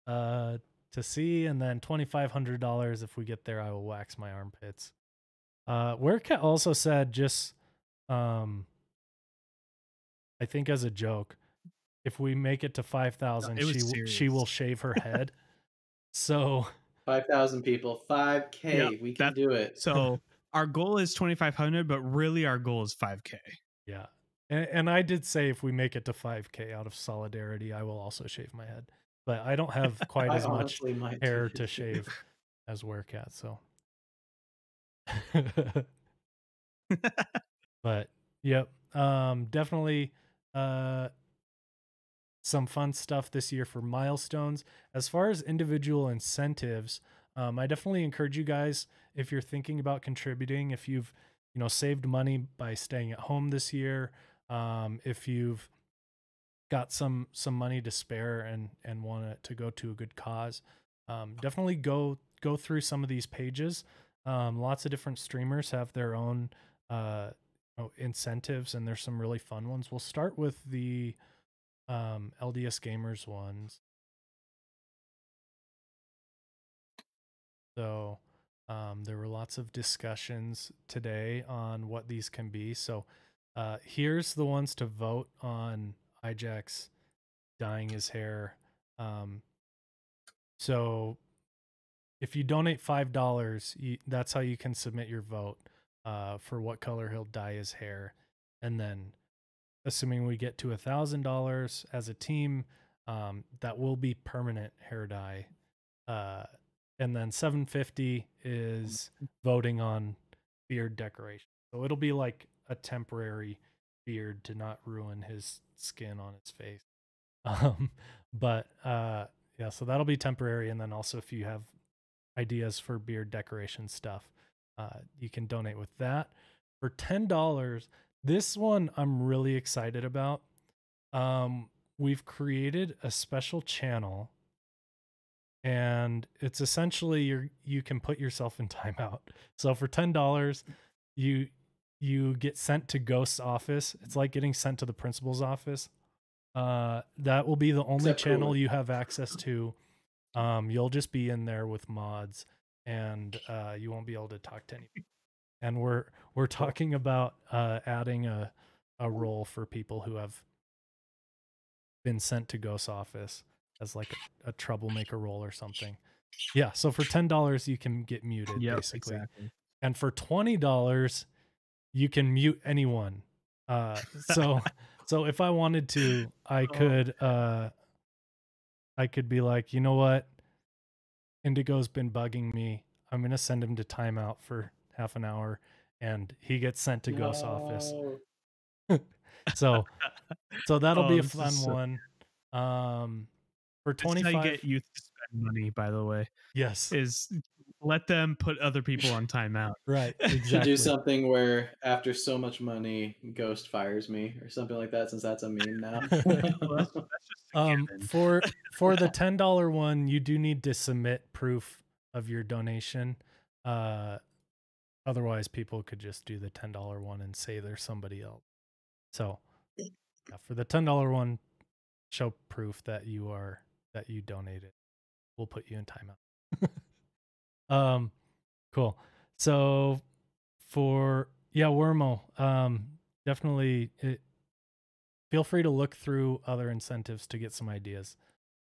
to see. And then $2,500, if we get there, I will wax my armpits. Werecat also said, just I think as a joke, if we make it to 5,000, she will shave her head. So 5,000 people, 5K. Yep, we can do it. So our goal is 2,500, but really our goal is 5K. Yeah. And I did say if we make it to 5K out of solidarity, I will also shave my head. But I don't have quite as much hair to shave as Werecat, so. But yep, definitely some fun stuff this year for milestones. As far as individual incentives, I definitely encourage you guys, if you're thinking about contributing, if you've saved money by staying at home this year, if you've got some money to spare and want it to go to a good cause, definitely go through some of these pages. Lots of different streamers have their own incentives, and there's some really fun ones. We'll start with the LDS Gamers ones. So there were lots of discussions today on what these can be. So here's the ones to vote on Ijax dyeing his hair. So if you donate $5, that's how you can submit your vote for what color he'll dye his hair. And then assuming we get to $1,000 as a team, that will be permanent hair dye. And then $750 is voting on beard decoration. So it'll be like a temporary beard to not ruin his skin on his face. But yeah, so that'll be temporary. And then also if you have ideas for beard decoration stuff, you can donate with that. For $10, this one I'm really excited about. We've created a special channel, and it's essentially you can put yourself in timeout. So for $10, you get sent to Ghost's office. It's like getting sent to the principal's office. That will be the only channel you have access to. You'll just be in there with mods, and you won't be able to talk to anybody. And we're talking about adding a role for people who have been sent to Ghost's office as like a troublemaker role or something. Yeah, so for $10 you can get muted, basically. Exactly. And for $20 you can mute anyone. So if I wanted to, I could be like, you know what? Indigo's been bugging me. I'm gonna send him to timeout for half an hour, and he gets sent to Ghost's office. So that'll be a fun one. For That's how 25, you get youth to spend money, by the way. yes, Is let them put other people on timeout. right, Should exactly. do something where after so much money, Ghost fires me or something like that, since that's a meme now. Well, that's just a given. For the $10 one, you do need to submit proof of your donation. Otherwise, people could just do the $10 one and say there's somebody else. So, yeah, for the $10 one, show proof that you donated. We'll put you in timeout. Cool. So for Wormo, definitely feel free to look through other incentives to get some ideas.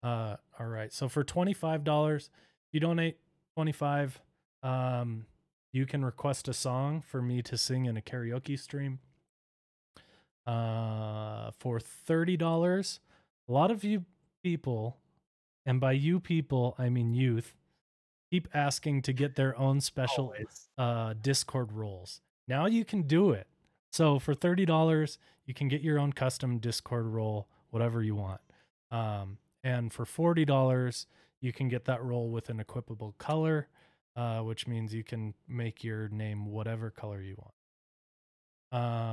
All right. So for $25, you donate 25, you can request a song for me to sing in a karaoke stream. For $30, a lot of you people, and by you people, I mean youth, keep asking to get their own special Discord roles. Now you can do it. So for $30, you can get your own custom Discord role, whatever you want. And for $40, you can get that role with an equipable color, which means you can make your name whatever color you want.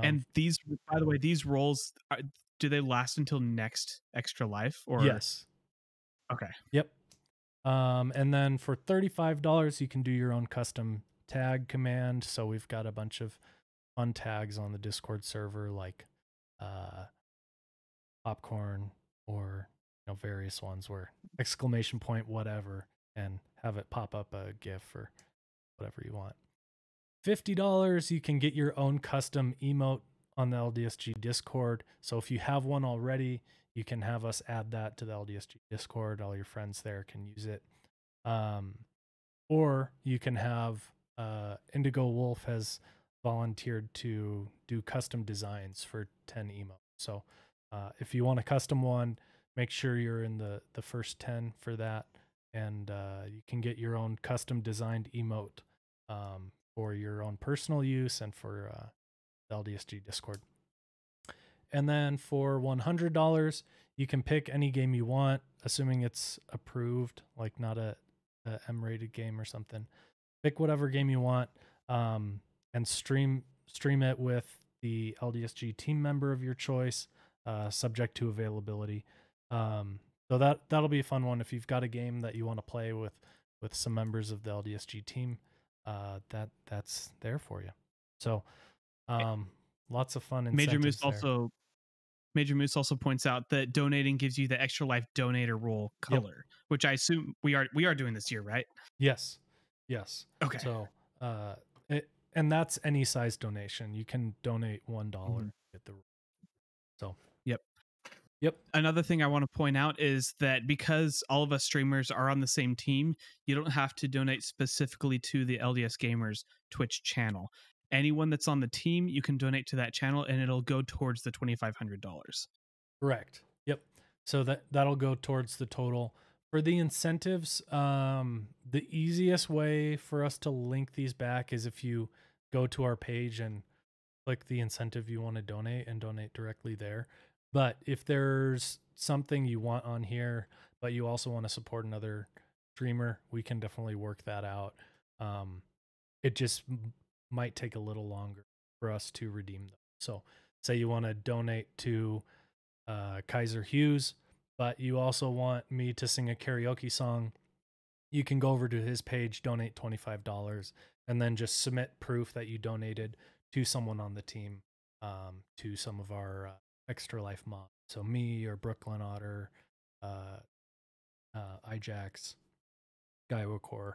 And these, by the way, these roles, do they last until next Extra Life? Or yes. Okay. Yep. And then for $35, you can do your own custom tag command. So we've got a bunch of fun tags on the Discord server, like popcorn, or various ones where exclamation point whatever, and have it pop up a GIF or whatever you want. $50, you can get your own custom emote on the LDSG Discord. So if you have one already, you can have us add that to the LDSG Discord. All your friends there can use it. Or you can have IndigoWolf has volunteered to do custom designs for 10 emotes. So if you want a custom one, make sure you're in the first 10 for that. And you can get your own custom designed emote for your own personal use and for the LDSG Discord. And then for $100, you can pick any game you want, assuming it's approved, like not a M-rated game or something. Pick whatever game you want, and stream it with the LDSG team member of your choice, subject to availability. So that'll be a fun one if you've got a game that you want to play with some members of the LDSG team. That's there for you. So lots of fun incentives there. Major Moose also points out that donating gives you the Extra Life donator role color, which I assume we are doing this year, right? Yes. Okay. So and that's any size donation. You can donate $1 to get the role. So Yep. Another thing I want to point out is that because all of us streamers are on the same team, you don't have to donate specifically to the LDS Gamers Twitch channel. Anyone that's on the team, you can donate to that channel and it'll go towards the $2,500. Correct. Yep. So that'll go towards the total. For the incentives, the easiest way for us to link these back is if you go to our page and click the incentive you want to donate and donate directly there. But if there's something you want on here, but you also want to support another streamer, we can definitely work that out. It just might take a little longer for us to redeem them. So say you want to donate to KaiserHughes, but you also want me to sing a karaoke song, you can go over to his page, donate $25, and then just submit proof that you donated to someone on the team, to some of our Extra Life mods. So me or BrooKlynOtter, Ijax, Guywokor,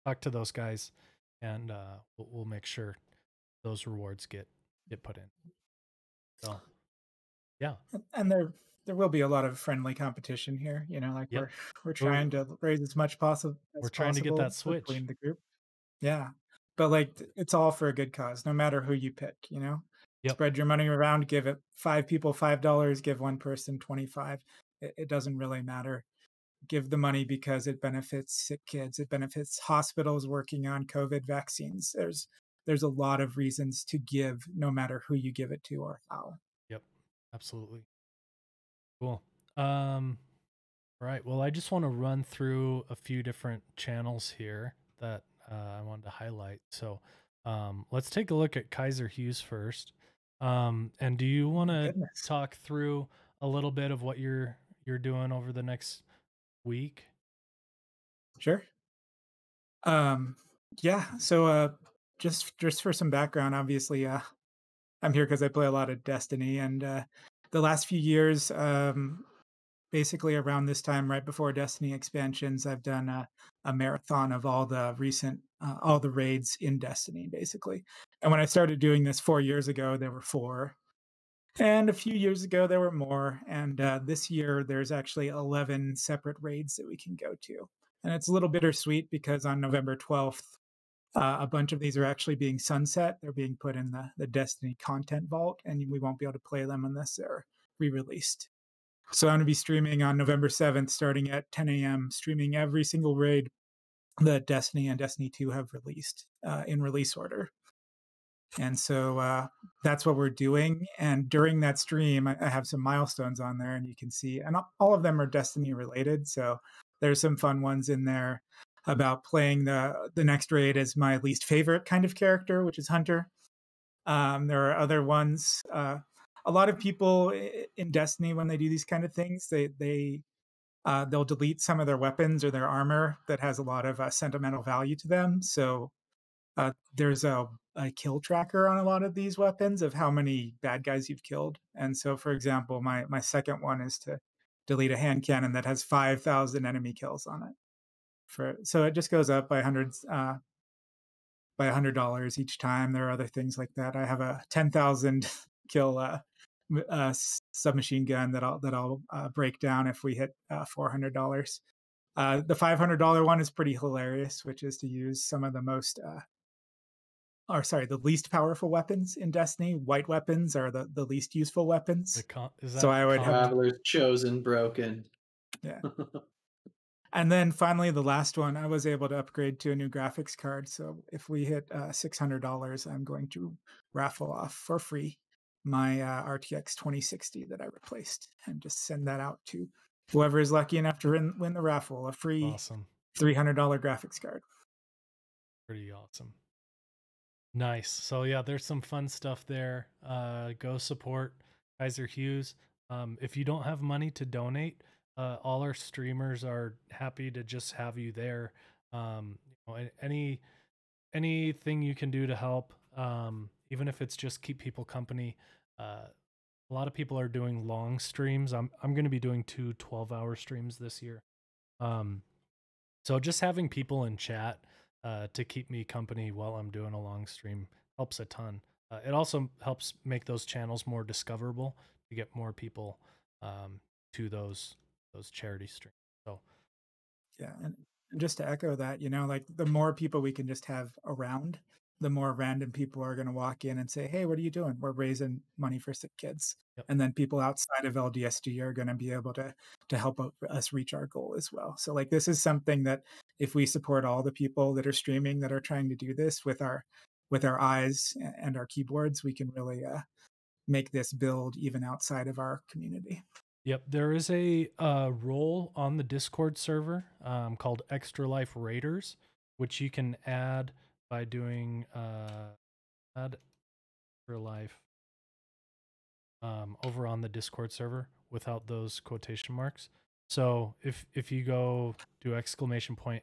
talk to those guys, and we'll make sure those rewards get put in. So Yeah. And there will be a lot of friendly competition here. You know, like Yep. we're trying to raise as much We're trying to get that switch. between the group. Yeah, but like it's all for a good cause, no matter who you pick. You know, Yep. spread your money around. Give it 5 people $5. Give one person 25. It doesn't really matter. Give the money because it benefits sick kids. It benefits hospitals working on COVID vaccines. There's a lot of reasons to give, no matter who you give it to or how. Yep. Absolutely. Cool. Right. Well, I just want to run through a few different channels here that I wanted to highlight. So let's take a look at KaiserHughes first. And do you want to Goodness. talk through a little bit of what you're doing over the next week? Sure. Yeah. So, just for some background, obviously, I'm here because I play a lot of Destiny, and the last few years, basically around this time, right before Destiny expansions, I've done a marathon of all the raids in Destiny, basically. And when I started doing this 4 years ago, there were four, and a few years ago there were more, and this year there's actually 11 separate raids that we can go to, and it's a little bittersweet because on November 12th. A bunch of these are actually being sunset. They're being put in the Destiny content vault, and we won't be able to play them unless they're re-released. So I'm going to be streaming on November 7th, starting at 10 a.m., streaming every single raid that Destiny and Destiny 2 have released in release order. And so that's what we're doing. And during that stream, I have some milestones on there, and you can see, and all of them are Destiny related. So there's some fun ones in there about playing the next raid as my least favorite kind of character, which is Hunter. There are other ones. A lot of people in Destiny, when they do these kind of things, they'll delete some of their weapons or their armor that has a lot of sentimental value to them. So there's a kill tracker on a lot of these weapons of how many bad guys you've killed. And so, for example, my second one is to delete a hand cannon that has 5,000 enemy kills on it. So it just goes up by hundreds by $100 each time. There are other things like that. I have a 10,000 kill submachine gun that I'll break down if we hit $400. The $500 one is pretty hilarious, which is to use some of the the least powerful weapons in Destiny. White weapons are the least useful weapons. So I would have Traveler's Chosen broken. Yeah. And then finally, the last one, I was able to upgrade to a new graphics card. So if we hit $600, I'm going to raffle off for free my RTX 2060 that I replaced, and just send that out to whoever is lucky enough to win the raffle, a free awesome $300 graphics card. Pretty awesome. Nice. So yeah, there's some fun stuff there. Go support KaiserHughes. If you don't have money to donate, all our streamers are happy to just have you there. Anything you can do to help, even if it's just keep people company. A lot of people are doing long streams. I'm going to be doing 2 12-hour streams this year. So just having people in chat to keep me company while I'm doing a long stream helps a ton. It also helps make those channels more discoverable to get more people to those charity streams. So yeah, and just to echo that, like the more people we can just have around, the more random people are going to walk in and say, "Hey, what are you doing? We're raising money for sick kids." Yep. And then people outside of LDSG are going to be able to help us reach our goal as well. So like this is something that if we support all the people that are streaming that are trying to do this with our eyes and our keyboards, we can really make this build even outside of our community. Yep, there is a role on the Discord server called Extra Life Raiders, which you can add by doing add Extra Life over on the Discord server without those quotation marks. So if you go do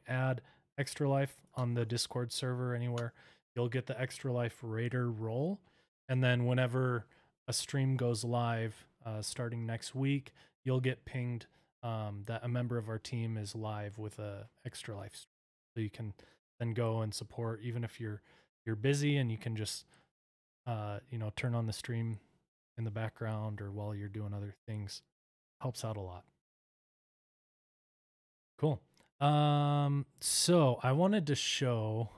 !add Extra Life on the Discord server anywhere, you'll get the Extra Life Raider role, and then whenever a stream goes live starting next week, you'll get pinged that a member of our team is live with a Extra Life stream. So you can then go and support, even if you're busy, and you can just turn on the stream in the background or while you're doing other things. Helps out a lot. Cool. So I wanted to show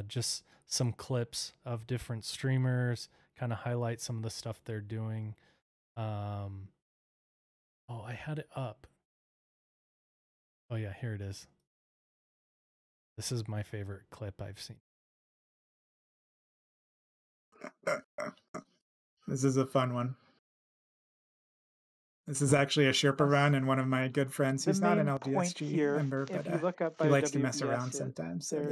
just some clips of different streamers, kind of highlight some of the stuff they're doing. Oh, I had it up. Oh yeah, here it is. This is my favorite clip I've seen. This is a fun one. This is actually a Sherpa run, and one of my good friends, who's not an LDSG member, but he likes to mess around sometimes. So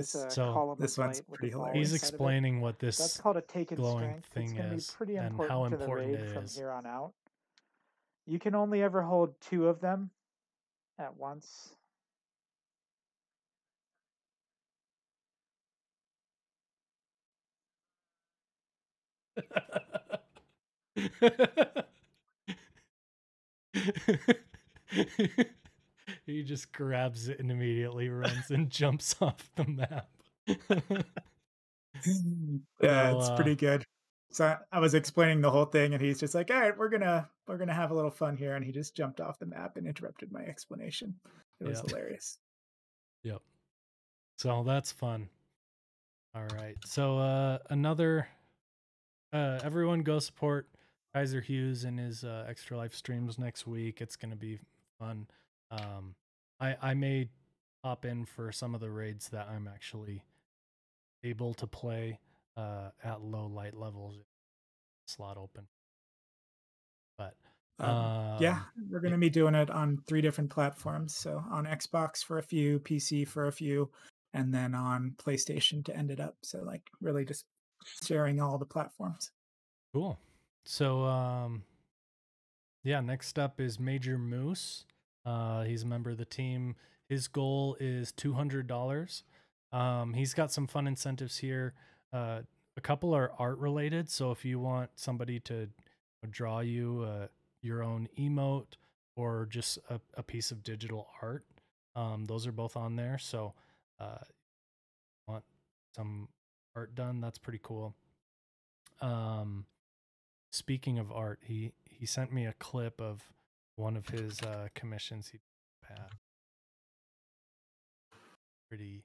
this one's pretty hilarious. He's explaining what this That's called a taken glowing strength. thing It's going to be is pretty and important how to the important raid it from is. here on out. You can only ever hold 2 of them at once. He just grabs it and immediately runs and jumps off the map. Yeah, it's pretty good. So I was explaining the whole thing, and he's just like, "All right, we're gonna have a little fun here," and he just jumped off the map and interrupted my explanation. It was hilarious. Yep. So that's fun. All right. So another everyone go support KaiserHughes and his Extra Life streams next week. It's gonna be fun. I may hop in for some of the raids that I'm actually able to play at low light levels. Slot open. But yeah, we're going to be doing it on 3 different platforms. So on Xbox for a few, PC for a few, and then on PlayStation to end it up. So like really just sharing all the platforms. Cool. So yeah, next up is Major Moose. He's a member of the team. His goal is $200. He's got some fun incentives here. A couple are art related. So if you want somebody to draw you your own emote or just a piece of digital art, those are both on there. So want some art done, that's pretty cool. Speaking of art, he sent me a clip of one of his commissions he had. Pretty.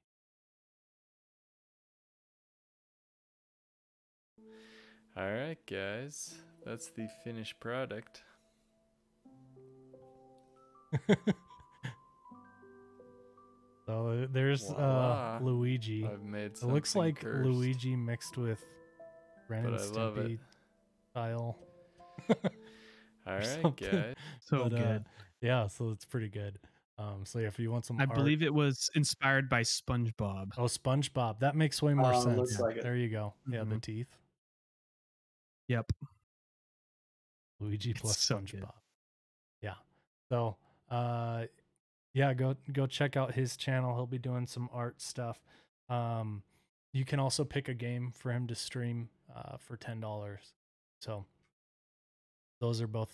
All right, guys, that's the finished product. So there's Luigi. I've made it looks like cursed, Luigi mixed with Ren and Stimpy style. All right, guys. So good. Yeah, so it's pretty good. So yeah, if you want some I art, believe it was inspired by SpongeBob. Oh, SpongeBob. That makes way more sense. Looks like it. There you go. Yeah, the teeth. Yep. Luigi plus so SpongeBob. good. Yeah. So yeah, go check out his channel. He'll be doing some art stuff. You can also pick a game for him to stream for $10. So those are both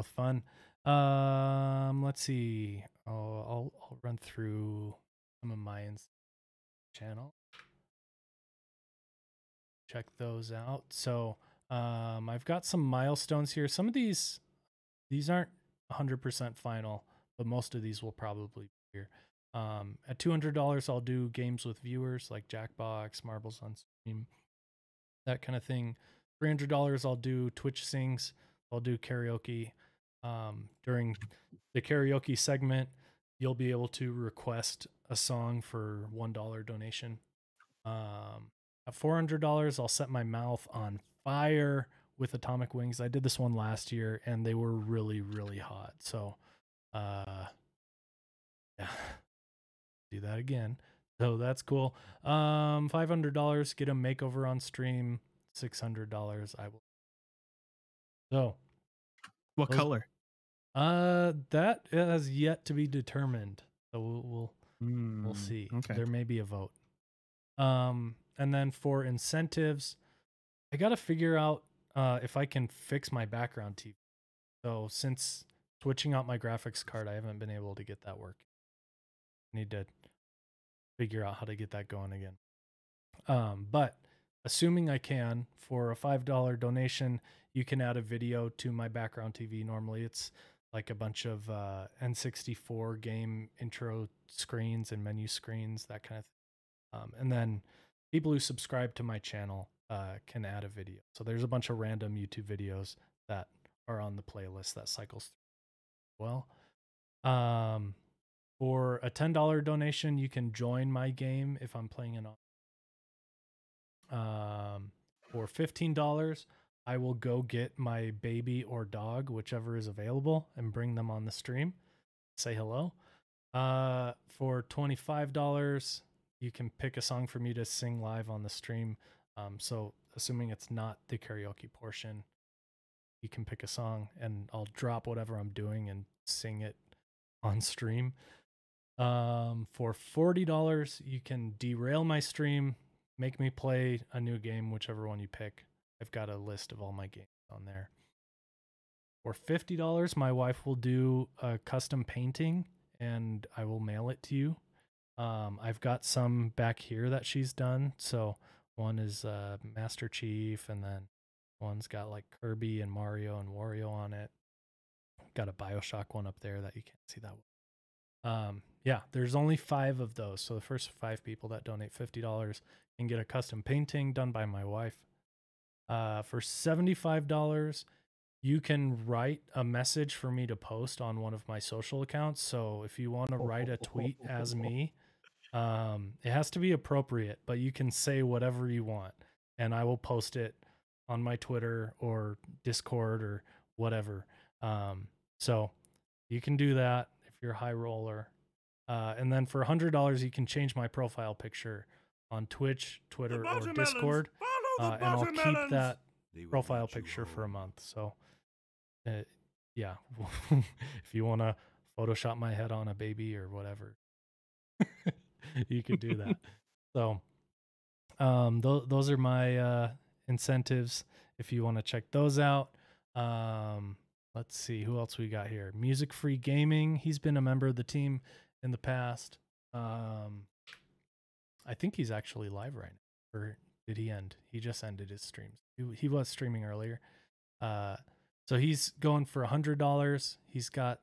fun. Let's see. I'll run through some of mine's channel. Check those out. So I've got some milestones here. Some of these aren't 100% final, but most of these will probably be here. At $200, I'll do games with viewers like Jackbox, Marbles on Stream, that kind of thing. $300, I'll do Twitch Sings. I'll do karaoke. During the karaoke segment, you'll be able to request a song for $1 donation. At $400, I'll set my mouth on fire with atomic wings. I did this one last year and they were really, really hot. So, yeah, do that again. So that's cool. $500, get a makeover on stream. $600, I will. So, what color? That has yet to be determined. So we'll see. Okay. There may be a vote. And then for incentives, I got to figure out if I can fix my background TV. So since switching out my graphics card, I haven't been able to get that working. I need to figure out how to get that going again. But assuming I can, for a $5 donation, you can add a video to my background TV. Normally it's like a bunch of N64 game intro screens and menu screens, that kind of thing. And then people who subscribe to my channel can add a video. So there's a bunch of random YouTube videos that are on the playlist that cycles through. Well, for a $10 donation, you can join my game if I'm playing it on. For $15, I will go get my baby or dog, whichever is available, and bring them on the stream. Say hello. For $25, you can pick a song for me to sing live on the stream. So assuming it's not the karaoke portion, you can pick a song and I'll drop whatever I'm doing and sing it on stream. For $40, you can derail my stream, make me play a new game, whichever one you pick. I've got a list of all my games on there. For $50, my wife will do a custom painting and I will mail it to you. I've got some back here that she's done. So one is Master Chief, and then one's got like Kirby and Mario and Wario on it. Got a BioShock one up there that you can't see that one. Yeah, there's only 5 of those. So the first 5 people that donate $50 can get a custom painting done by my wife. For $75, you can write a message for me to post on one of my social accounts. So if you want to write a tweet as me, it has to be appropriate, but you can say whatever you want and I will post it on my Twitter or Discord or whatever. So you can do that if you're a high roller. And then for $100, you can change my profile picture on Twitch, Twitter, or Discord. And I'll keep that profile picture for a month. So, yeah, if you want to Photoshop my head on a baby or whatever, you could do that. So, those are my incentives if you want to check those out. Let's see who else we got here. Music Free Gaming. He's been a member of the team in the past. I think he's actually live right now. Or did he end? He just ended his streams. He was streaming earlier. So he's going for $100. He's got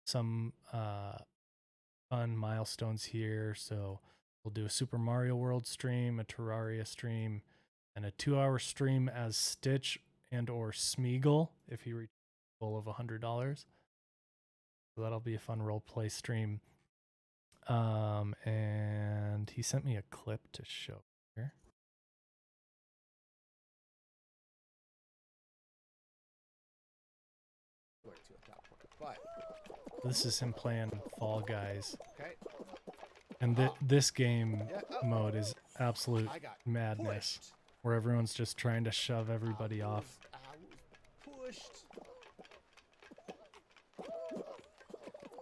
some fun milestones here. So we'll do a Super Mario World stream, a Terraria stream, and a 2-hour stream as Stitch and or Smeagol if he reaches a goal of $100. So that'll be a fun role play stream. And he sent me a clip to show here. This is him playing Fall Guys. And this game mode is absolute madness, where everyone's just trying to shove everybody off.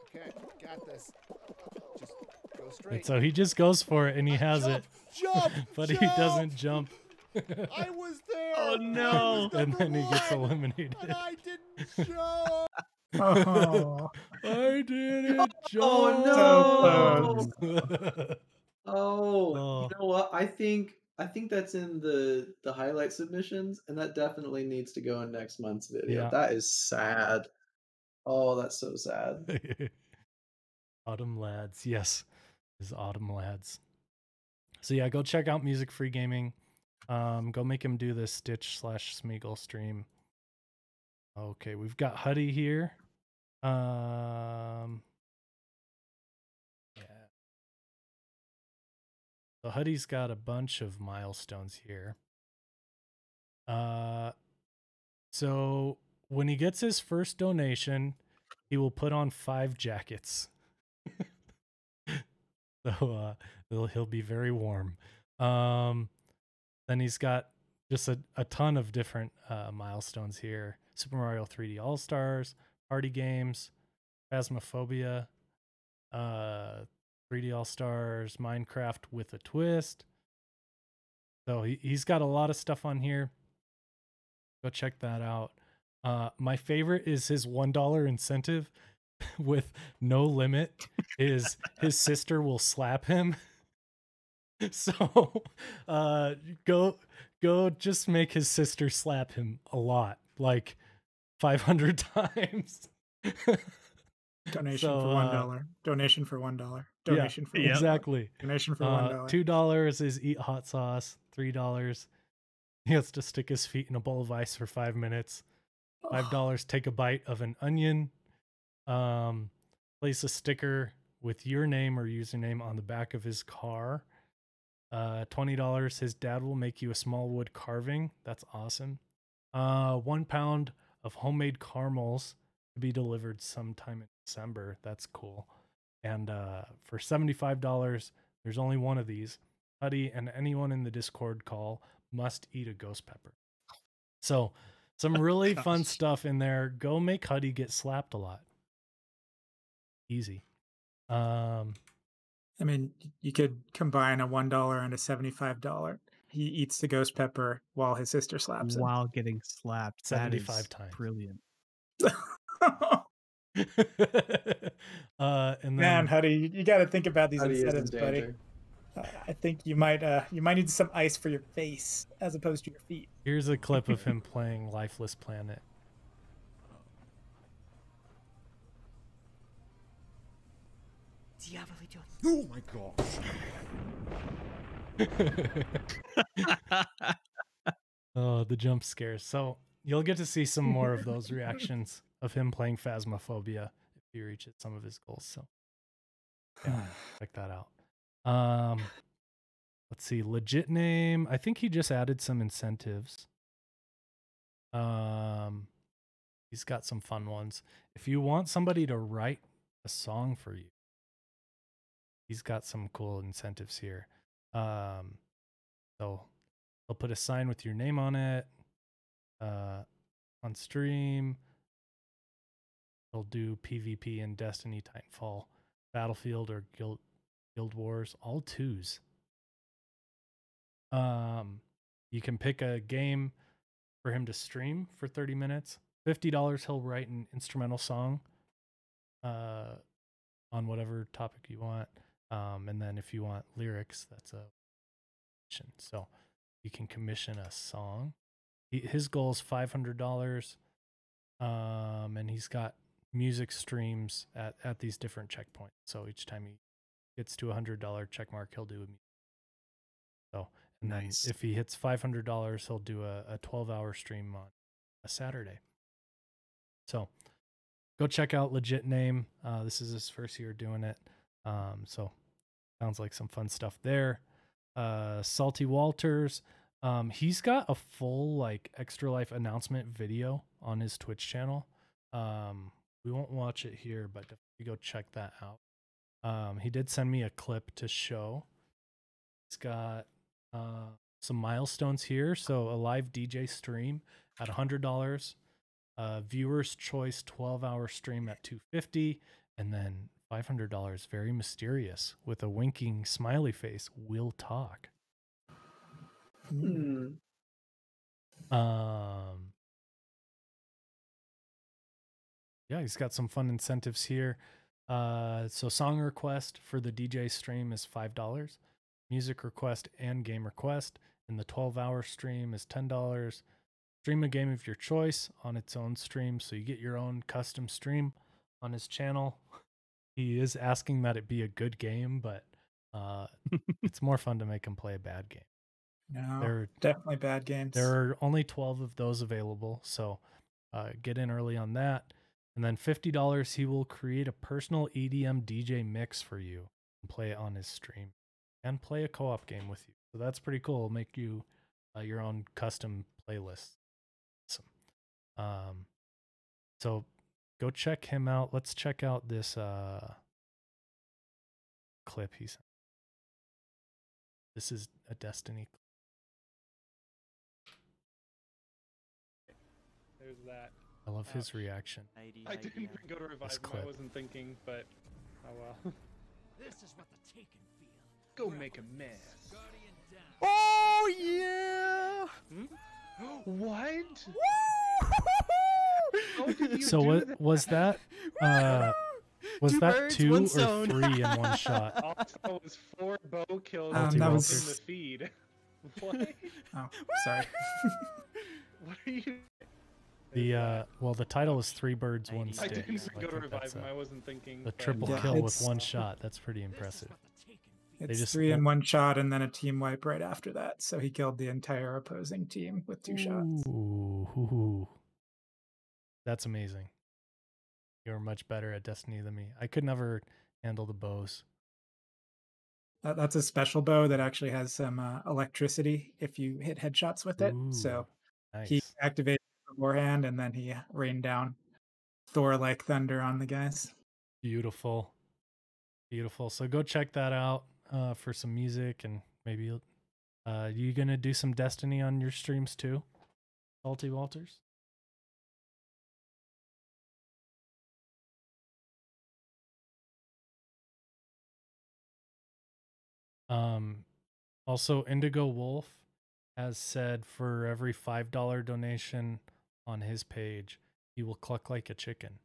Okay, got this. Just go straight. And so he just goes for it and he has jump, it, jump, but jump. he doesn't jump. I was there. Oh no! And then he gets eliminated. And I didn't jump. Oh, I didn't jump. Oh no! Oh. Oh, you know what? I think that's in the highlight submissions, and that definitely needs to go in next month's video. Yeah. That is sad. Oh, that's so sad. Autumn Lads, yes, is Autumn Lads. So yeah, go check out Music Free Gaming. Go make him do this Stitch / Smeagol stream. Okay, we've got Huddy here. Yeah. So Huddy's got a bunch of milestones here. So when he gets his first donation, he will put on 5 jackets. So he'll be very warm. Then he's got just a ton of different milestones here. Super Mario 3D All-Stars, party games, Phasmophobia, 3D All-Stars, Minecraft with a twist. So he's got a lot of stuff on here. Go check that out. My favorite is his $1 incentive with no limit is his sister will slap him. So go go just make his sister slap him a lot, like 500 times. Donation So, for $1. Donation for $1. Donation for $1. yeah, exactly. Donation for $1. $2 is eat hot sauce. $3 he has to stick his feet in a bowl of ice for 5 minutes. $5 take a bite of an onion. Place a sticker with your name or username on the back of his car. $20 his dad will make you a small wood carving. That's awesome. 1 pound of homemade caramels to be delivered sometime in December. That's cool. And for $75, there's only one of these. Huddy and anyone in the Discord call must eat a ghost pepper. So some really fun stuff in there. Go make Huddy get slapped a lot. Easy. I mean, you could combine a $1 and a $75. He eats the ghost pepper while his sister slaps him. while getting slapped. 75 times. Brilliant. And then, Man, Huddy, you got to think about these Huddy is in incentives, buddy. danger. I think you might need some ice for your face as opposed to your feet. here's a clip of him playing Lifeless Planet. Oh my gosh. Oh, the jump scares. So you'll get to see some more of those reactions of him playing Phasmophobia if he reaches some of his goals. So yeah, check that out. Let's see, legit name. I think he just added some incentives. He's got some fun ones. If you want somebody to write a song for you, he's got some cool incentives here. So they'll put a sign with your name on it on stream. They'll do PvP in Destiny, Titanfall, Battlefield, or Guild Wars, all 2s. You can pick a game for him to stream for 30 minutes. $50 he'll write an instrumental song on whatever topic you want. And then if you want lyrics, that's a commission. So you can commission a song. His goal is $500. And he's got music streams at these different checkpoints. So each time he gets to $100 check mark, he'll do a music. So, and Nice. then if he hits $500, he'll do a 12-hour stream on a Saturday. So go check out Legit Name. This is his first year doing it. So sounds like some fun stuff there. Salty Walters. He's got a full like Extra Life announcement video on his Twitch channel. We won't watch it here, but definitely go check that out. He did send me a clip to show. He's got some milestones here. So a live DJ stream at $100, viewer's choice 12-hour stream at $250, and then $500 very mysterious with a winking smiley face. We'll talk. Yeah, he's got some fun incentives here. So song request for the DJ stream is $5. Music request and game request in the 12-hour stream is $10. Stream a game of your choice on its own stream, so you get your own custom stream on his channel. He is asking that it be a good game, but it's more fun to make him play a bad game. No, They're definitely bad games. There are only 12 of those available, so get in early on that. And then $50, he will create a personal EDM DJ mix for you and play it on his stream and play a co-op game with you. So that's pretty cool. It'll make you your own custom playlist. Awesome. So go check him out. Let's check out this clip he sent. This is a Destiny clip. There's that. I love his reaction. I didn't even go to revive him. clip. I wasn't thinking, but oh well. This is what the taken feel. Go make a mess. Oh yeah! What? How did you So do what that? was that? Was Two that birds, 2 one or stone. 3 in one shot? All I saw was 4 bow kills That in was- the feed. What? Oh, sorry. What are you? The title is Three Birds, One I Stick. didn't so I go to think revive that's him. I wasn't thinking. a but- triple Yeah, kill with it's- one shot. That's pretty impressive. It's just- 3 in 1 shot and then a team wipe right after that. So he killed the entire opposing team with 2 shots. Ooh. That's amazing. You're much better at Destiny than me. I could never handle the bows. That's a special bow that actually has some electricity if you hit headshots with it. So Ooh, he nice. activated beforehand and then he rained down Thor-like thunder on the guys. Beautiful. So go check that out for some music, and maybe you gonna do some Destiny on your streams too, Salty Walters? Also, IndigoWolf has said for every $5 donation on his page, he will cluck like a chicken.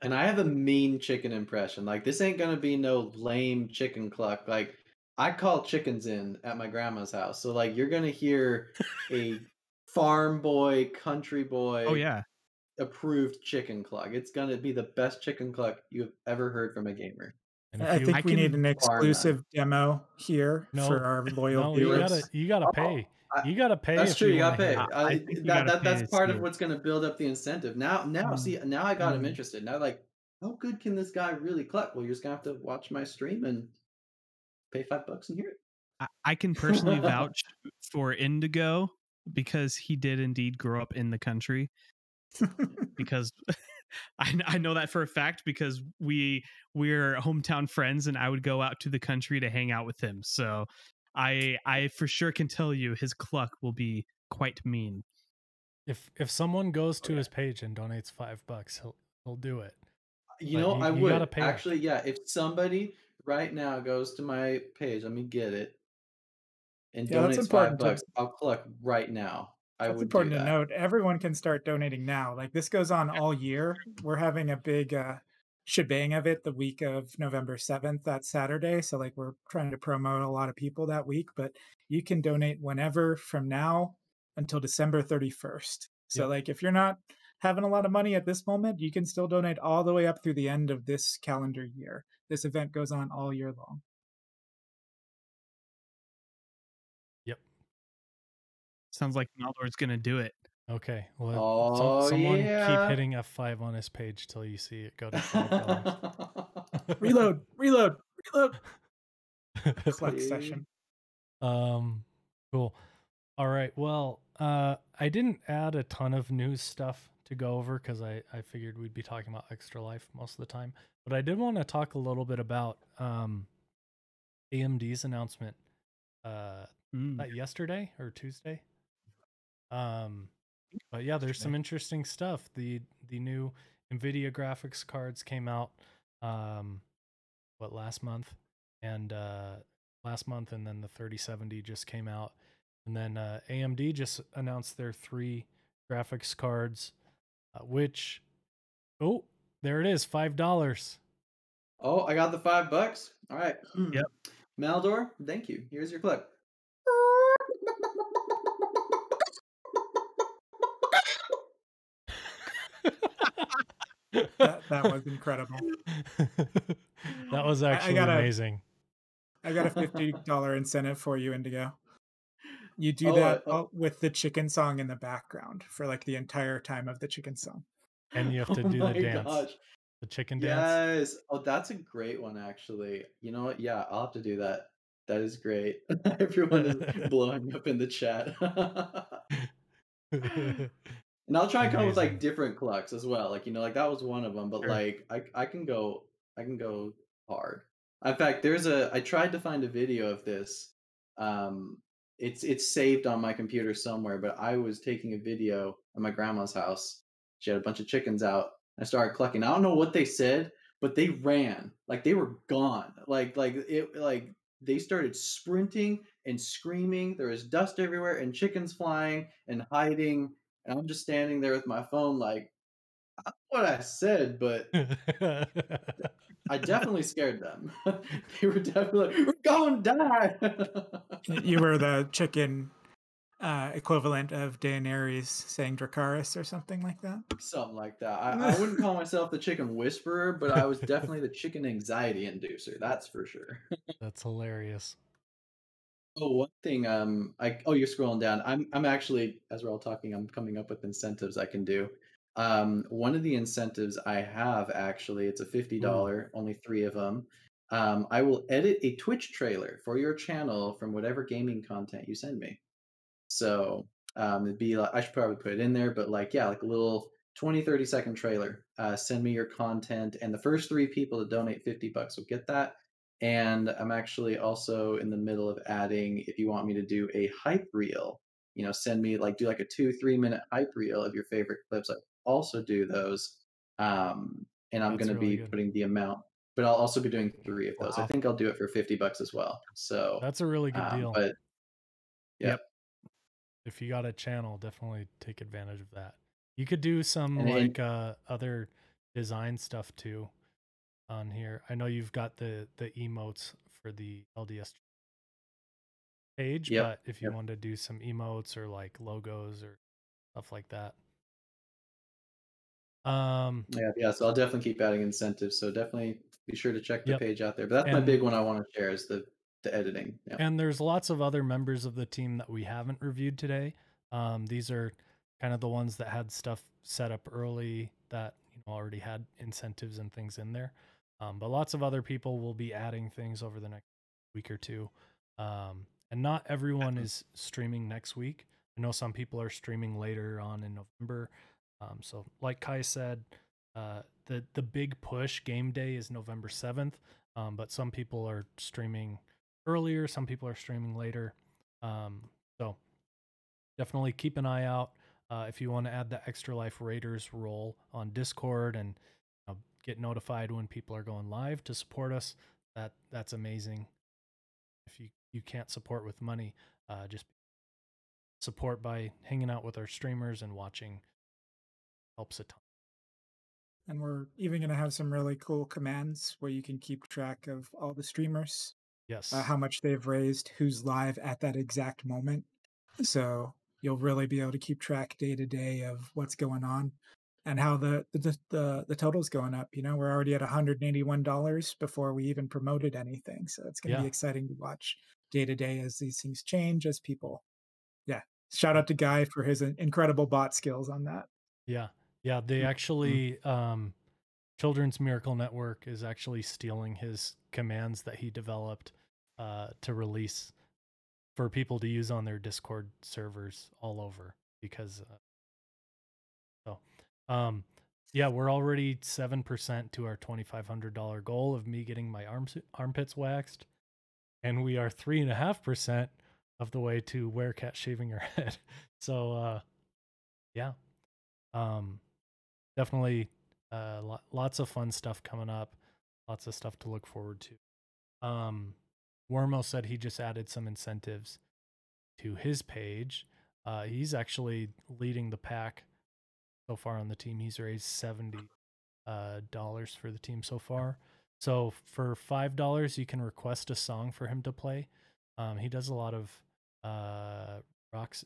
And I have a mean chicken impression. Like, this ain't gonna be no lame chicken cluck. Like, I call chickens in at my grandma's house. So like, you're gonna hear a farm boy, country boy, Oh yeah. approved chicken cluck. It's gonna be the best chicken cluck you've ever heard from a gamer. And I think we need an exclusive demo here for our loyal viewers. you gotta pay. You gotta pay. That's if true. You wanna gotta pay. hear it. That's part of what's gonna build up the incentive. Now, see, now I got him Mm. interested. Now, like, how good can this guy really cluck? Well, you're just gonna have to watch my stream and pay $5 and hear it. I can personally vouch for Indigo because he did indeed grow up in the country. Because I know that for a fact because we're hometown friends and I would go out to the country to hang out with him. So I for sure can tell you his cluck will be quite mean. If someone goes to his page and donates $5, he'll do it. You But know, I you would gotta pay him. actually. Yeah, if somebody right now goes to my page, let me get it, and Yeah, that's donates important $5, to- I'll cluck right now. I That's would important do to that. note. Everyone can start donating now. Like this goes on all year. We're having a big shebang of it the week of November 7th, that Saturday. So like we're trying to promote a lot of people that week, but you can donate whenever from now until December 31st. So Yep. like if you're not having a lot of money at this moment, you can still donate all the way up through the end of this calendar year. This event goes on all year long. Yep. Sounds like Naldor's gonna do it. Okay. Well, Oh, someone keep yeah. hitting F5 on his page till you see it go to $5. Reload. Cluck session. Cool. All right. Well, I didn't add a ton of news stuff to go over because I figured we'd be talking about Extra Life most of the time. But I did want to talk a little bit about AMD's announcement yesterday or Tuesday. But yeah, there's some interesting stuff. The new NVIDIA graphics cards came out last month, and then the 3070 just came out, and then AMD just announced their 3 graphics cards, which there it is, $5. Oh, I got the $5. All right. Yep. Maldor, thank you. Here's your clip. That was incredible. That was actually amazing. I got a $50 incentive for you, Indigo. You do that with the chicken song in the background for like the entire time of the chicken song. And you have to do the dance. Gosh. The chicken dance. Yes. Oh, that's a great one, actually. You know what? Yeah, I'll have to do that. That is great. Everyone is blowing up in the chat. And I'll try and come up with like different clucks as well. Like, you know, like that was one of them, but Sure. like I can go hard. In fact, I tried to find a video of this. It's saved on my computer somewhere, but I was taking a video at my grandma's house. She had a bunch of chickens out. I started clucking. I don't know what they said, but they ran. Like they were gone. Like they started sprinting and screaming. There was dust everywhere and chickens flying and hiding. And I'm just standing there with my phone like, What I said, but I definitely scared them. They were definitely, we're going to die. You were the chicken equivalent of Daenerys saying Dracarys or something like that. Something like that. I wouldn't call myself the chicken whisperer, but I was definitely the chicken anxiety inducer. That's for sure. That's hilarious. Oh, one thing. You're scrolling down. I'm actually, as we're all talking, I'm coming up with incentives I can do. One of the incentives I have actually, it's a $50, only 3 of them. I will edit a Twitch trailer for your channel from whatever gaming content you send me. So it'd be like, I should probably put it in there, but like, yeah, like a little 20-30 second trailer. Send me your content, and the first 3 people to donate $50 will get that. And I'm actually also in the middle of adding, if you want me to do a hype reel, send me like, do like a 2-3 minute hype reel of your favorite clips. I also do those. And I'm That's going to really be good. putting the amount, but I'll also be doing 3 of those. I Wow. think I'll do it for $50 as well. So That's a really good deal. But yeah. Yep. If you got a channel, definitely take advantage of that. You could do some And other design stuff too on here. I know you've got the emotes for the LDS page, Yep, but if you yep. want to do some emotes or like logos or stuff like that. Yeah, so I'll definitely keep adding incentives. So definitely be sure to check the Yep. page out there. But that's my big one I want to share is the editing. Yeah. And there's lots of other members of the team that we haven't reviewed today. These are kind of the ones that had stuff set up early that already had incentives and things in there. But lots of other people will be adding things over the next week or two. And not everyone is streaming next week. I know some people are streaming later on in November. So like Kai said, the big push game day is November 7th. But some people are streaming earlier, some people are streaming later. So definitely keep an eye out if you want to add the Extra Life Raiders role on Discord and get notified when people are going live to support us. That's amazing. If you can't support with money, just support by hanging out with our streamers and watching. Helps a ton. And we're even going to have some really cool commands where you can keep track of all the streamers. Yes. How much they've raised, who's live at that exact moment. So you'll really be able to keep track day to day of what's going on and how the total's going up. We're already at $181 before we even promoted anything. So it's going to be exciting to watch day to day as these things change, as people. Yeah. Shout out to Guy for his incredible bot skills on that. Yeah. Yeah. They actually, Children's Miracle Network is actually stealing his commands that he developed to release for people to use on their Discord servers all over because yeah, we're already 7% to our $2,500 goal of me getting my armpits waxed, and we are 3.5% of the way to Werecat shaving her head. So yeah, definitely lots of fun stuff coming up, lots of stuff to look forward to. Wormo said he just added some incentives to his page. He's actually leading the pack so far on the team. He's raised $70 for the team so far. So for $5, you can request a song for him to play. He does a lot of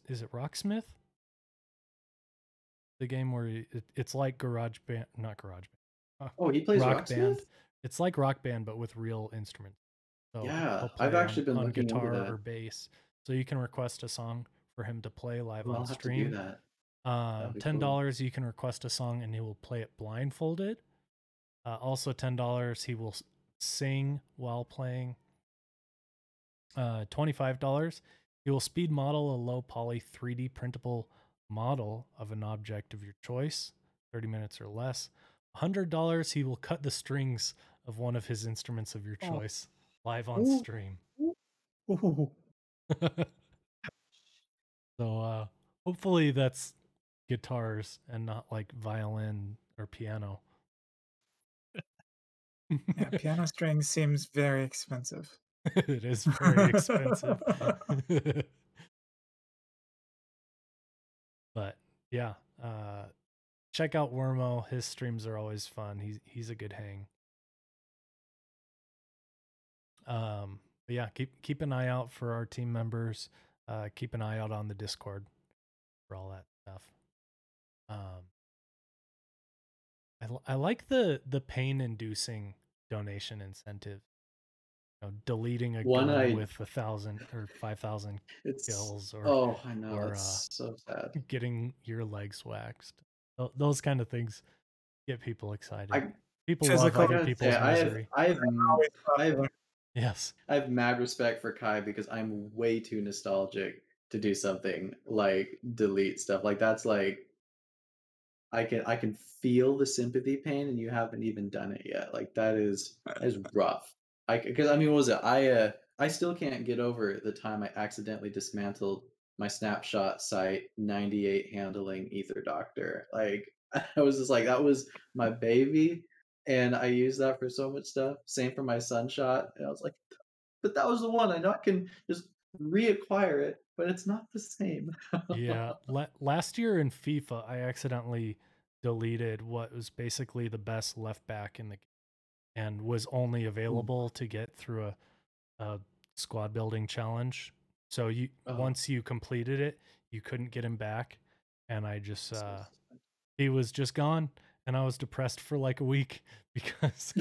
is it Rocksmith? The game where it's like Garage Band, not Garage Band. Oh, he plays Rock Rocksmith? Band. It's like Rock Band, but with real instruments. So yeah, he'll play I've actually been on looking guitar into that. or bass. So you can request a song for him to play live Well, on I'll have stream. to do that. $10 you can request a song and he will play it blindfolded. Also $10 he will sing while playing. $25 he will speed model a low poly 3D printable model of an object of your choice, 30 minutes or less. $100 he will cut the strings of one of his instruments of your choice live on stream. So hopefully that's guitars and not like violin or piano. Yeah, piano strings seems very expensive. It is very expensive. But yeah, check out Wormo. His streams are always fun. He's a good hang. But yeah, keep an eye out for our team members. Keep an eye out on the Discord for all that stuff. I like the pain inducing donation incentive. Deleting a gun with 1,000 or 5,000 kills, or I know, or it's so sad. getting your legs waxed. Those kind of things get people excited. People Physical- love other people's misery. Yes. I have mad respect for Kai because I'm way too nostalgic to do something like delete stuff. Like that's like I can feel the sympathy pain, and you haven't even done it yet. Like that is rough. Because I mean, what was it? I still can't get over the time I accidentally dismantled my snapshot site 98 handling Ether Doctor. Like I was just like, that was my baby, and I used that for so much stuff. Same for my Sunshot, and I was like, but that was the one. I know I can just reacquire it, but it's not the same. Yeah. Last year in FIFA, I accidentally deleted what was basically the best left back in the game, and was only available to get through a squad building challenge. So once you completed it, you couldn't get him back, and I just he was just gone, and I was depressed for like a week because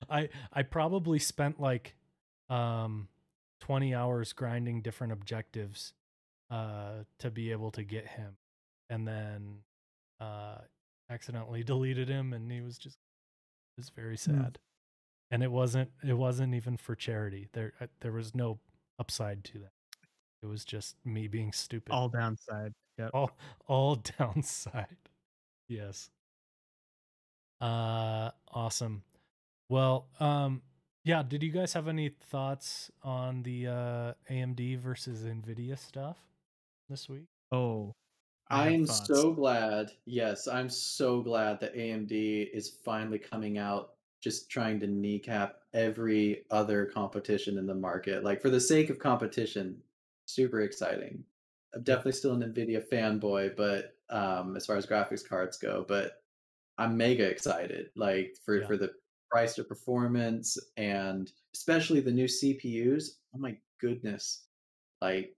I probably spent like 20 hours grinding different objectives to be able to get him, and then accidentally deleted him, and it was very sad. And it wasn't even for charity. There was no upside to that. It was just me being stupid. All downside. Yep. All downside. Yes. Awesome. Well, yeah, did you guys have any thoughts on the AMD versus Nvidia stuff this week? Oh, I'm so glad. Yes, I'm so glad that AMD is finally coming out, just trying to kneecap every other competition in the market. Like for the sake of competition, super exciting. I'm definitely still an Nvidia fanboy, but as far as graphics cards go, but I'm mega excited. Like for the price to performance, and especially the new CPUs. Oh my goodness! Like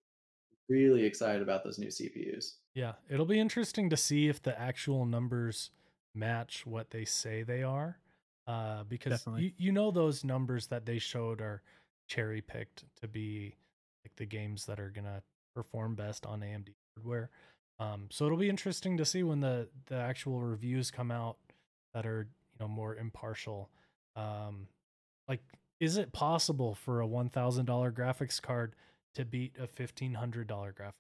really excited about those new CPUs. Yeah, it'll be interesting to see if the actual numbers match what they say they are, because you know those numbers that they showed are cherry picked to be like the games that are gonna perform best on AMD hardware. So it'll be interesting to see when the actual reviews come out that are more impartial. Like, is it possible for a $1,000 graphics card to beat a $1,500 graphics?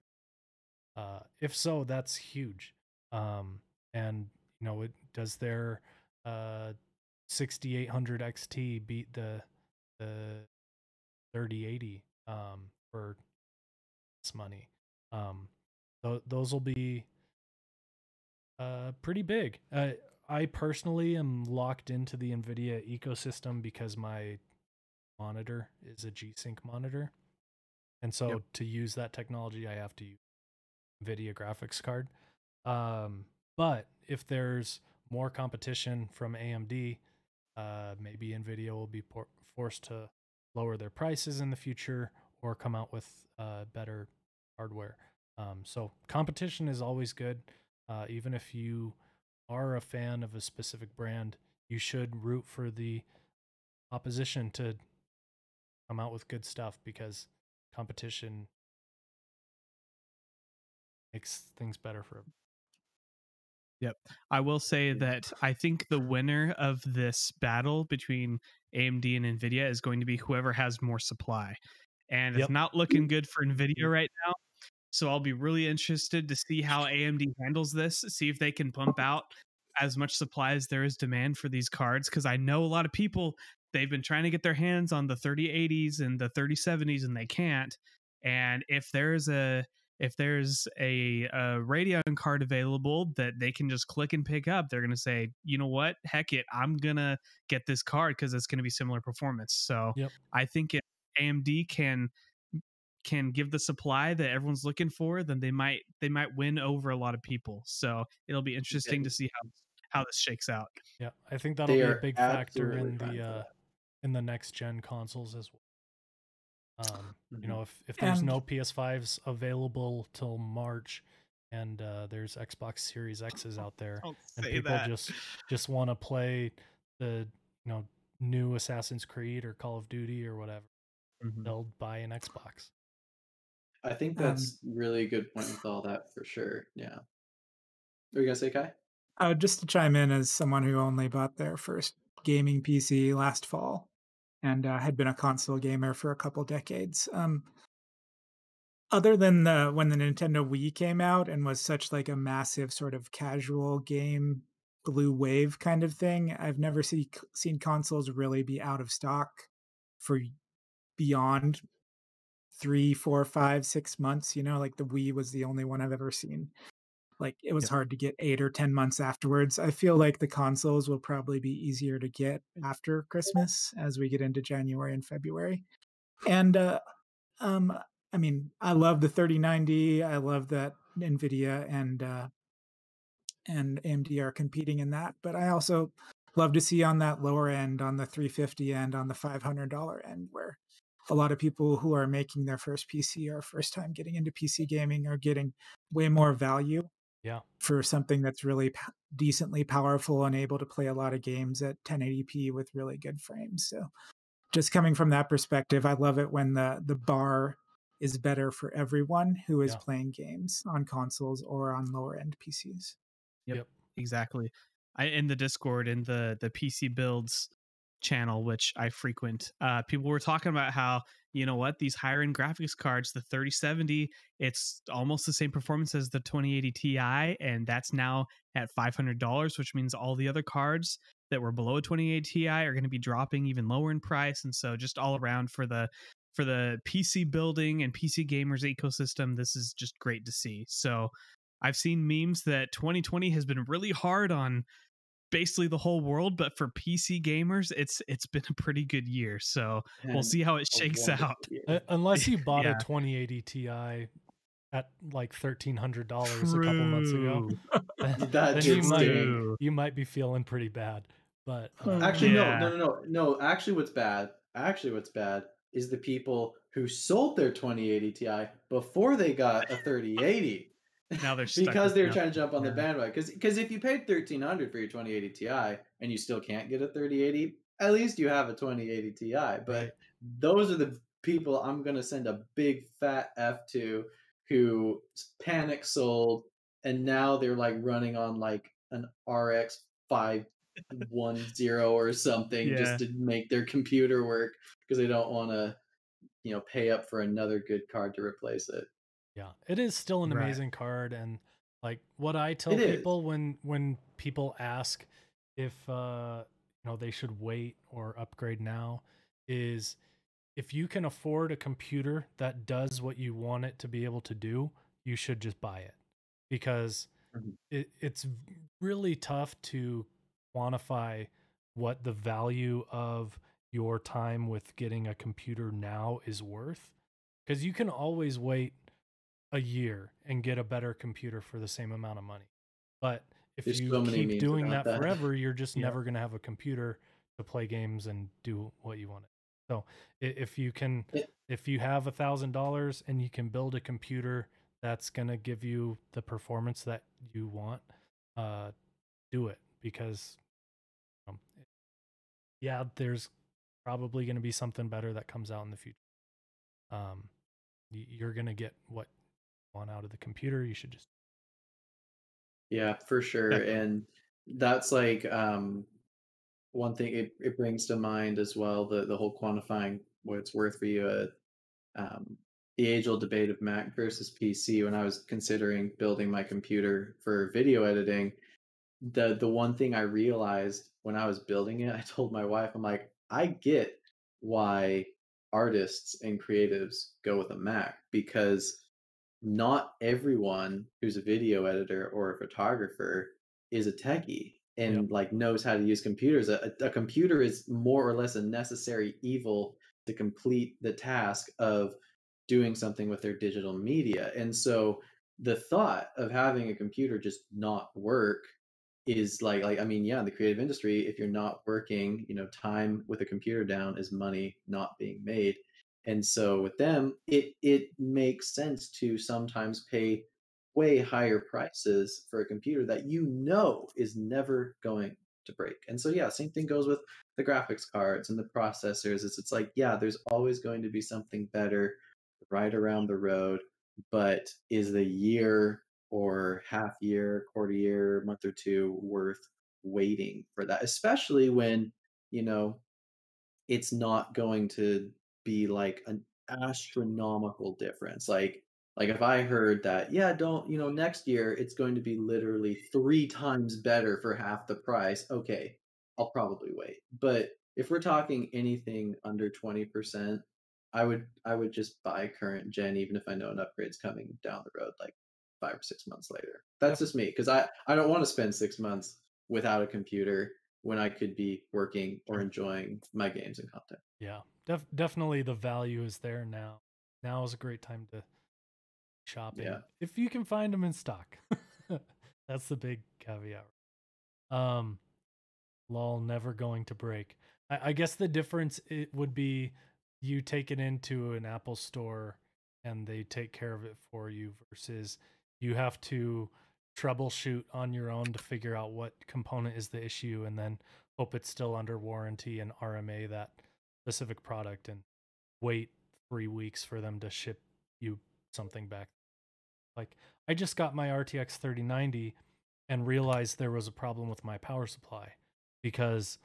If so, that's huge. And does their 6800 XT beat the 3080 for this money? Those will be pretty big. I personally am locked into the NVIDIA ecosystem because my monitor is a G-Sync monitor, and so to use that technology, I have to use NVIDIA graphics card. But if there's more competition from AMD, maybe NVIDIA will be forced to lower their prices in the future or come out with better hardware. So competition is always good. Even if you are a fan of a specific brand, you should root for the opposition to come out with good stuff, because competition makes things better for them. Yep. I will say that I think the winner of this battle between AMD and NVIDIA is going to be whoever has more supply. And it's not looking good for NVIDIA right now. So I'll be really interested to see how AMD handles this, see if they can pump out as much supply as there is demand for these cards. Because I know a lot of people, they've been trying to get their hands on the 3080s and the 3070s, and they can't. And if there's a Radeon card available that they can just click and pick up, they're going to say, you know what, heck it, I'm going to get this card because it's going to be similar performance. So I think if AMD can can give the supply that everyone's looking for, then they might win over a lot of people. So it'll be interesting to see how this shakes out. Yeah, I think that'll They be a are big factor absolutely fine for that. in the next gen consoles as well. You Mhm. know, if there's And no PS5s available till March, and there's Xbox Series X's out there, Don't and say people that. just want to play the new Assassin's Creed or Call of Duty or whatever, Mhm. they'll buy an Xbox. I think Um, that's really a good point with all that for sure. Yeah. What are you gonna say, Kai? just to chime in as someone who only bought their first gaming PC last fall and had been a console gamer for a couple decades. Other than when the Nintendo Wii came out and was such like a massive sort of casual game blue wave kind of thing, I've never seen consoles really be out of stock for beyond 3, 4, 5, 6 months. You know, like the Wii was the only one I've ever seen. Like it was Yep. hard to get 8 or 10 months afterwards. I feel like the consoles will probably be easier to get after Christmas as we get into January and February. And um, I mean, I love the 3090. I love that Nvidia and AMD are competing in that. But I also love to see on that lower end, on the 350 end, on the $500 end, where a lot of people who are making their first PC or first time getting into PC gaming are getting way more value Yeah, for something that's really decently powerful and able to play a lot of games at 1080p with really good frames. So just coming from that perspective, I love it when the bar is better for everyone who is Yeah. playing games on consoles or on lower end PCs. Yep. Exactly. I in the Discord in the PC builds channel, which I frequent, people were talking about how, you know what, these higher end graphics cards, the 3070, it's almost the same performance as the 2080 Ti, and that's now at $500, which means all the other cards that were below 2080 Ti are going to be dropping even lower in price. And so just all around for the PC building and PC gamers ecosystem, this is just great to see. So I've seen memes that 2020 has been really hard on basically the whole world, but for PC gamers, it's been a pretty good year. So we'll And see how it a shakes wonderful out. year. Unless you bought a Yeah. 2080 Ti at like $1,300 a couple months ago, That then did sting. you might be feeling pretty bad. But Actually, Yeah. no. Actually, what's bad is the people who sold their 2080 Ti before they got a 3080. Now they're stuck Because with they were nothing. trying to jump on the Yeah. bandwagon. Because if you paid $1,300 for your 2080 Ti and you still can't get a 3080, at least you have a 2080 Ti. But Right. those are the people I'm gonna send a big fat F to, who panic sold, and now they're like running on like an RX 510 or something Yeah. just to make their computer work because they don't want to, pay up for another good card to replace it. yeah, it is still an Right. amazing card. And like what I tell It is. people when people ask if they should wait or upgrade now is, if you can afford a computer that does what you want it to be able to do, you should just buy it, because Mhm. it's really tough to quantify what the value of your time with getting a computer now is worth, because you can always wait a year and get a better computer for the same amount of money. But if There's you so many keep memes doing about that that. forever, you're just Yeah. never going to have a computer to play games and do what you want to. So if you can, It- if you have $1,000 and you can build a computer that's going to give you the performance that you want, do it, because yeah, there's probably going to be something better that comes out in the future. You're going to get what you want out of the computer. You should just. Yeah, for sure. Definitely. And that's like one thing it brings to mind as well, the whole quantifying what it's worth for you. The age-old debate of Mac versus PC. When I was considering building my computer for video editing, the one thing I realized when I was building it, I told my wife, I'm like, I get why artists and creatives go with a Mac, because not everyone who's a video editor or a photographer is a techie and Yep. like knows how to use computers. A computer is more or less a necessary evil to complete the task of doing something with their digital media. And so the thought of having a computer just not work is like I mean, yeah, in the creative industry, if you're not working, time with a computer down is money not being made. And so with them, it makes sense to sometimes pay way higher prices for a computer that is never going to break. And so yeah, same thing goes with the graphics cards and the processors. It's like, yeah, there's always going to be something better right around the road, but is the year or half year, quarter year, month or two worth waiting for that? Especially when, you know, it's not going to be like an astronomical difference. Like if I heard that, yeah, don't, next year it's going to be literally 3 times better for half the price. Okay, I'll probably wait. But if we're talking anything under 20%, I would just buy current gen, even if I know an upgrade's coming down the road, like 5 or 6 months later. That's just me, because I don't want to spend 6 months without a computer when I could be working or enjoying my games and content. Yeah, definitely the value is there now. Now is a great time to shopping if you can find them in stock. That's the big caveat. Lol, never going to break. I guess the difference it would be you take it into an Apple store and they take care of it for you versus you have to troubleshoot on your own to figure out what component is the issue and then hope it's still under warranty and RMA that specific product and wait 3 weeks for them to ship you something back. Like I just got my RTX 3090 and realized there was a problem with my power supply because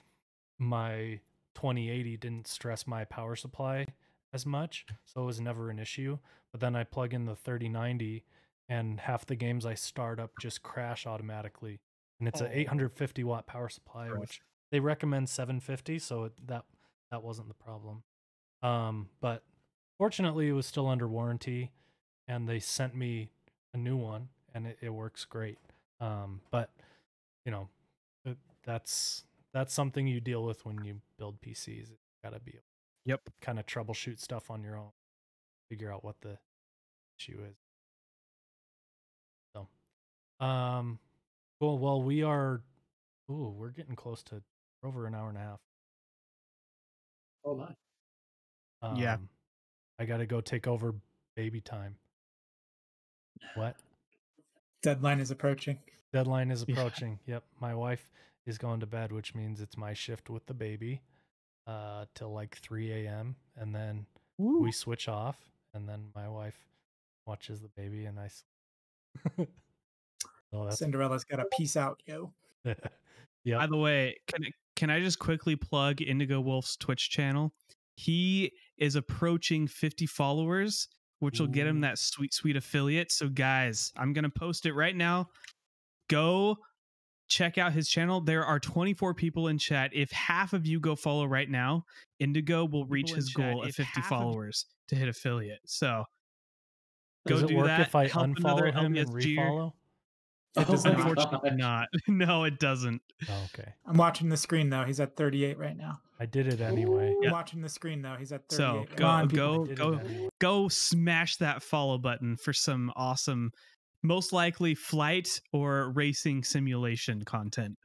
my 2080 didn't stress my power supply as much, so it was never an issue. But then I plug in the 3090 and half the games I start up just crash automatically. And it's an 850 watt power supply, which they recommend 750, so that wasn't the problem. But fortunately it was still under warranty and they sent me a new one and it works great. But that's something you deal with when you build PCs. You gotta be kind of troubleshoot stuff on your own, figure out what the issue is. So, cool. Well, we're getting close to over an hour and a half. Oh my. Yeah. I gotta go take over baby time. What? Deadline is approaching. Deadline is approaching. Yep. My wife is going to bed, which means it's my shift with the baby till like 3 a.m. And then we switch off and then my wife watches the baby and I sleep. Cinderella's got a peace out, yo. Yeah. By the way, can I just quickly plug IndigoWolf's Twitch channel? He is approaching 50 followers, which will get him that sweet affiliate. So guys, I'm going to post it right now. Go check out his channel. There are 24 people in chat. If half of you go follow right now, Indigo will reach his goal of 50 followers to hit affiliate. So does go it do work that. if I Help unfollow him LDS and refollow? It does my unfortunately gosh. not. No, it doesn't. Oh, okay. I'm watching the screen though. He's at 38 right now. I did it anyway. I'm watching the screen though. He's at 38. So Come on, go smash that follow button for some awesome, most likely flight or racing simulation content.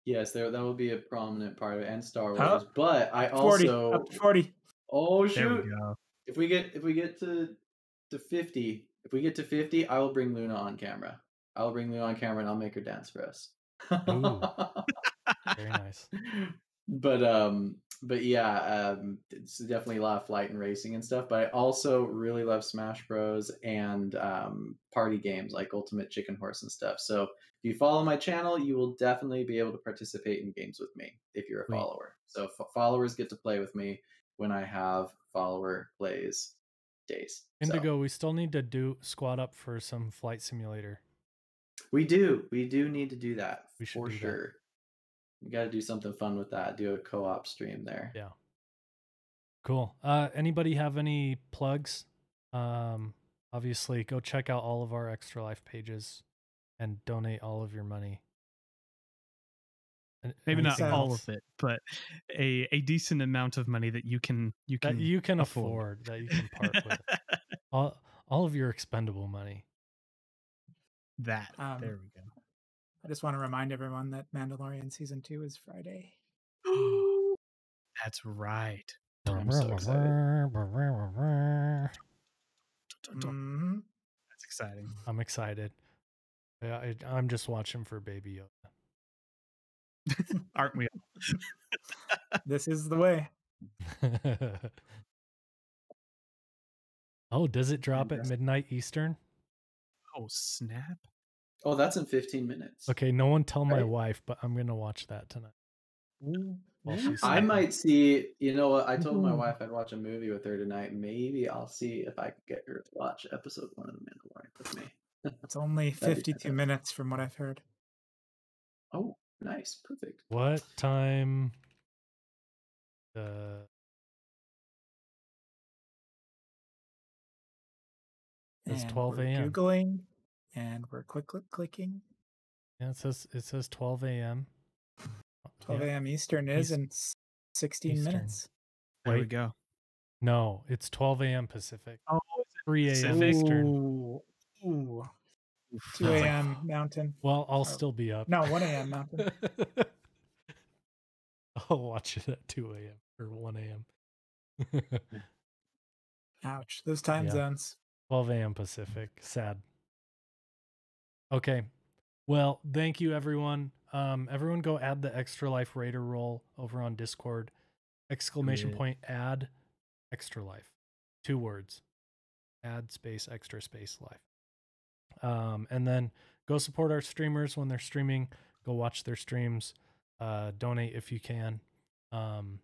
Yes, that will be a prominent part of it, and Star Wars. But I also 40. Up to 40. Oh shoot! There we go. If we get to 50, if we get to 50, I will bring Luna on camera. I'll bring Luna on camera and I'll make her dance for us. Ooh. Very nice. But yeah, it's definitely a lot of flight and racing and stuff. But I also really love Smash Bros. And party games like Ultimate Chicken Horse and stuff. So if you follow my channel, you will definitely be able to participate in games with me if you're a follower. So followers get to play with me when I have follower plays days. Indigo, we still need to do squad up for some flight simulator. We do need to do that. We should for do sure. that. We got to do something fun with that. Do a co-op stream there. Yeah. Cool. Anybody have any plugs? Obviously, go check out all of our Extra Life pages and donate all of your money. Maybe not all of it, but a decent amount of money that you can afford, that you can part with. all of your expendable money. That. Um, There we go. I just want to remind everyone that Mandalorian season 2 is Friday. That's right. I'm so excited. Mhm. That's exciting. I'm excited. I'm just watching for Baby Aren't we? This is the way. Yoda. Oh, does it drop at Fantastic. midnight Eastern? Oh, snap. Oh, that's in 15 minutes. Okay, no one tell my Right. wife, but I'm gonna watch that tonight. While she's I sleeping. might see, you know what? I told my wife I'd watch a movie with her tonight. Maybe I'll see if I can get her to watch episode 1 of The Mandalorian with me. It's only That'd be 52 fantastic. minutes from what I've heard. Oh, nice. Perfect. What time? It's And 12 we're a.m. Googling and we're clicking. Yeah, it says 12 a.m. 12 Yeah. a.m. Eastern is East- in 16 Eastern. minutes. There we Wait. go. No, it's 12 a.m. Pacific. Oh, 3 a.m. Pacific? Eastern. Ooh. 2 Sounds like- a.m. Mountain. Well, I'll Oh, still be up. No, 1 a.m. Mountain. I'll watch it at 2 a.m. or 1 a.m. Ouch. Those time Yeah. zones. 12 a.m. Pacific. Sad. Okay. Well, thank you, everyone. Everyone go add the Extra Life Raider roll over on Discord. Exclamation Yeah. point add Extra Life. 2 words. Add space extra space life. And then go support our streamers when they're streaming. Go watch their streams. Donate if you can. And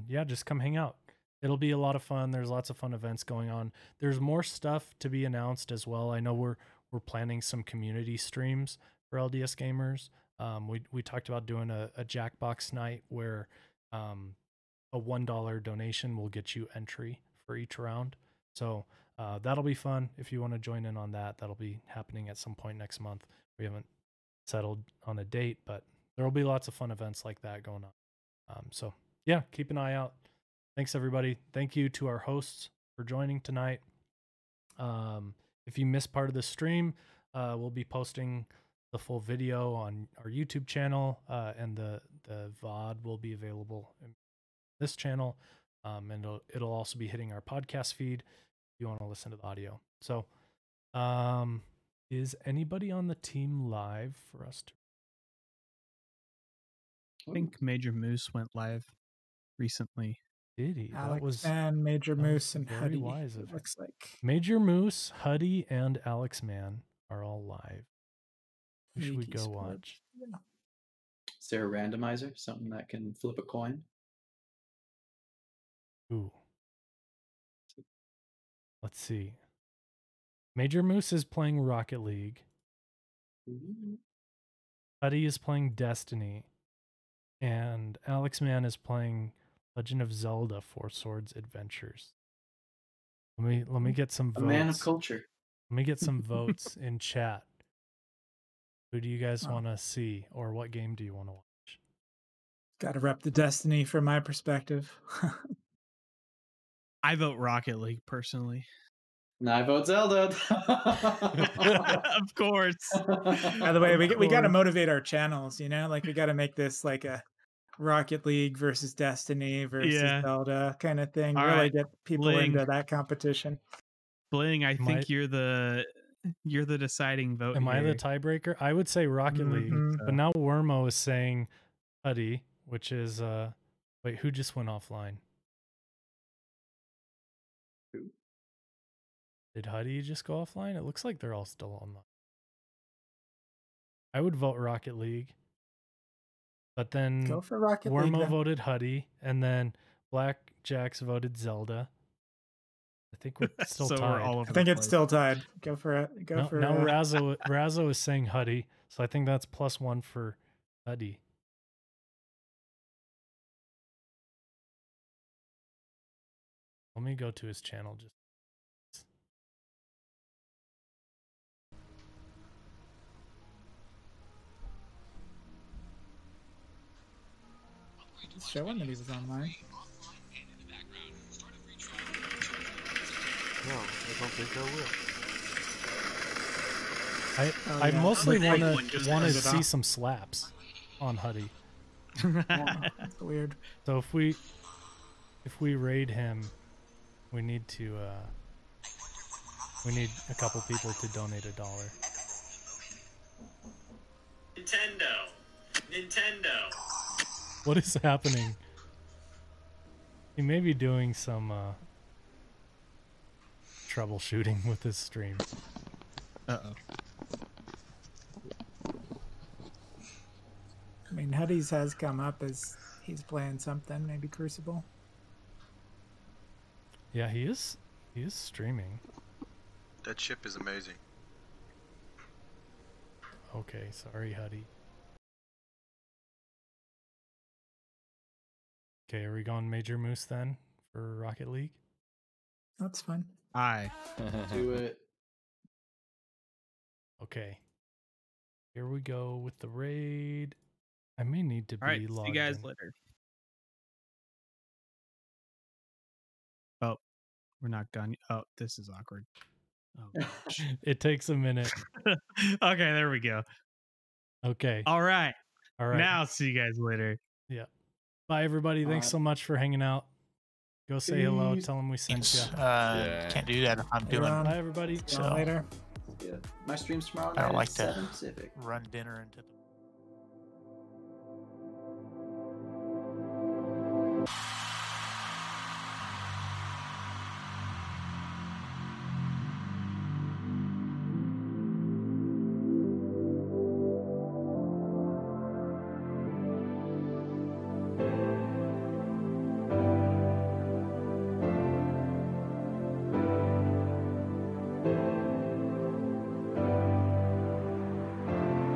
yeah, just come hang out. It'll be a lot of fun. There's lots of fun events going on. There's more stuff to be announced as well. I know we're planning some community streams for LDS gamers. We talked about doing a Jackbox night where a $1 donation will get you entry for each round. So that'll be fun if you want to join in on that. That'll be happening at some point next month. We haven't settled on a date, but there will be lots of fun events like that going on. So yeah, keep an eye out. Thanks everybody. Thank you to our hosts for joining tonight. If you missed part of the stream, we'll be posting the full video on our YouTube channel, and the VOD will be available in this channel, and it'll also be hitting our podcast feed if you want to listen to the audio. So, is anybody on the team live for us to? I think Major Moose went live recently. Did he? Alex Man, Major that was Moose, and very Huddy. wise of It him. looks like. Major Moose, Huddy, and Alex Man are all live. Who should we Sneaky go sport. watch? Yeah. Is there a randomizer? Something that can flip a coin? Ooh. Let's see. Major Moose is playing Rocket League. Huddy is playing Destiny. And Alex Man is playing Legend of Zelda: Four Swords Adventures. Let me get some A votes. man of culture. Let me get some votes in chat. Who do you guys Oh. want to see, or what game do you want to watch? Got to rep the Destiny from my perspective. I vote Rocket League personally. And I vote Zelda. Of course. By the way, we got to course. motivate our channels, you know? Like, we got to make this like a Rocket League versus Destiny versus Yeah. Zelda kind of thing. All Really right, get people Bling. into that competition. Bling, I Am think I- you're the deciding vote. Am I the here. tiebreaker? I would say Rocket League, Mhm. but now Wormo is saying Huddy, which is wait, who just went offline? Who? Did Huddy just go offline? It looks like they're all still online. I would vote Rocket League, but then Go for Rocket League. Wormo then. voted Huddy, and then Black Jacks voted Zelda. I think we're still So tied. we're all over I think the it's place. still tied. Go for it. Go for now Razzo is saying Huddy, so I think that's +1 for Huddy. Let me go to his channel just. It's showing that he was online. No, I don't think I will. I yeah. mostly Like, want one just to turns it see off. some slaps on Huddy. Yeah, that's weird. So if we raid him, we need a couple people to donate $1. Nintendo. What is happening? He may be doing some troubleshooting with his stream. Uh-oh. I mean, Huddy's has come up as he's playing something, maybe Crucible. Yeah, he is streaming. That ship is amazing. Okay, sorry, Huddy. Okay, are we going Major Moose then for Rocket League? That's fine. Aye. Do it. Okay. Here we go with the raid. I may need to be All right. See logged you guys in. later. Oh, we're not done. Oh, this is awkward. Oh, gosh. It takes a minute. Okay, there we go. Okay. All right. All right. Now, see you guys later. Yeah. Bye, everybody. Thanks so much for hanging out. Go say hello. Peace. Tell them we sent you. Can't do that if I'm doing. Bye, everybody. See you later. Yeah. My stream's tomorrow I night don't at like to 7 Pacific. run dinner into the.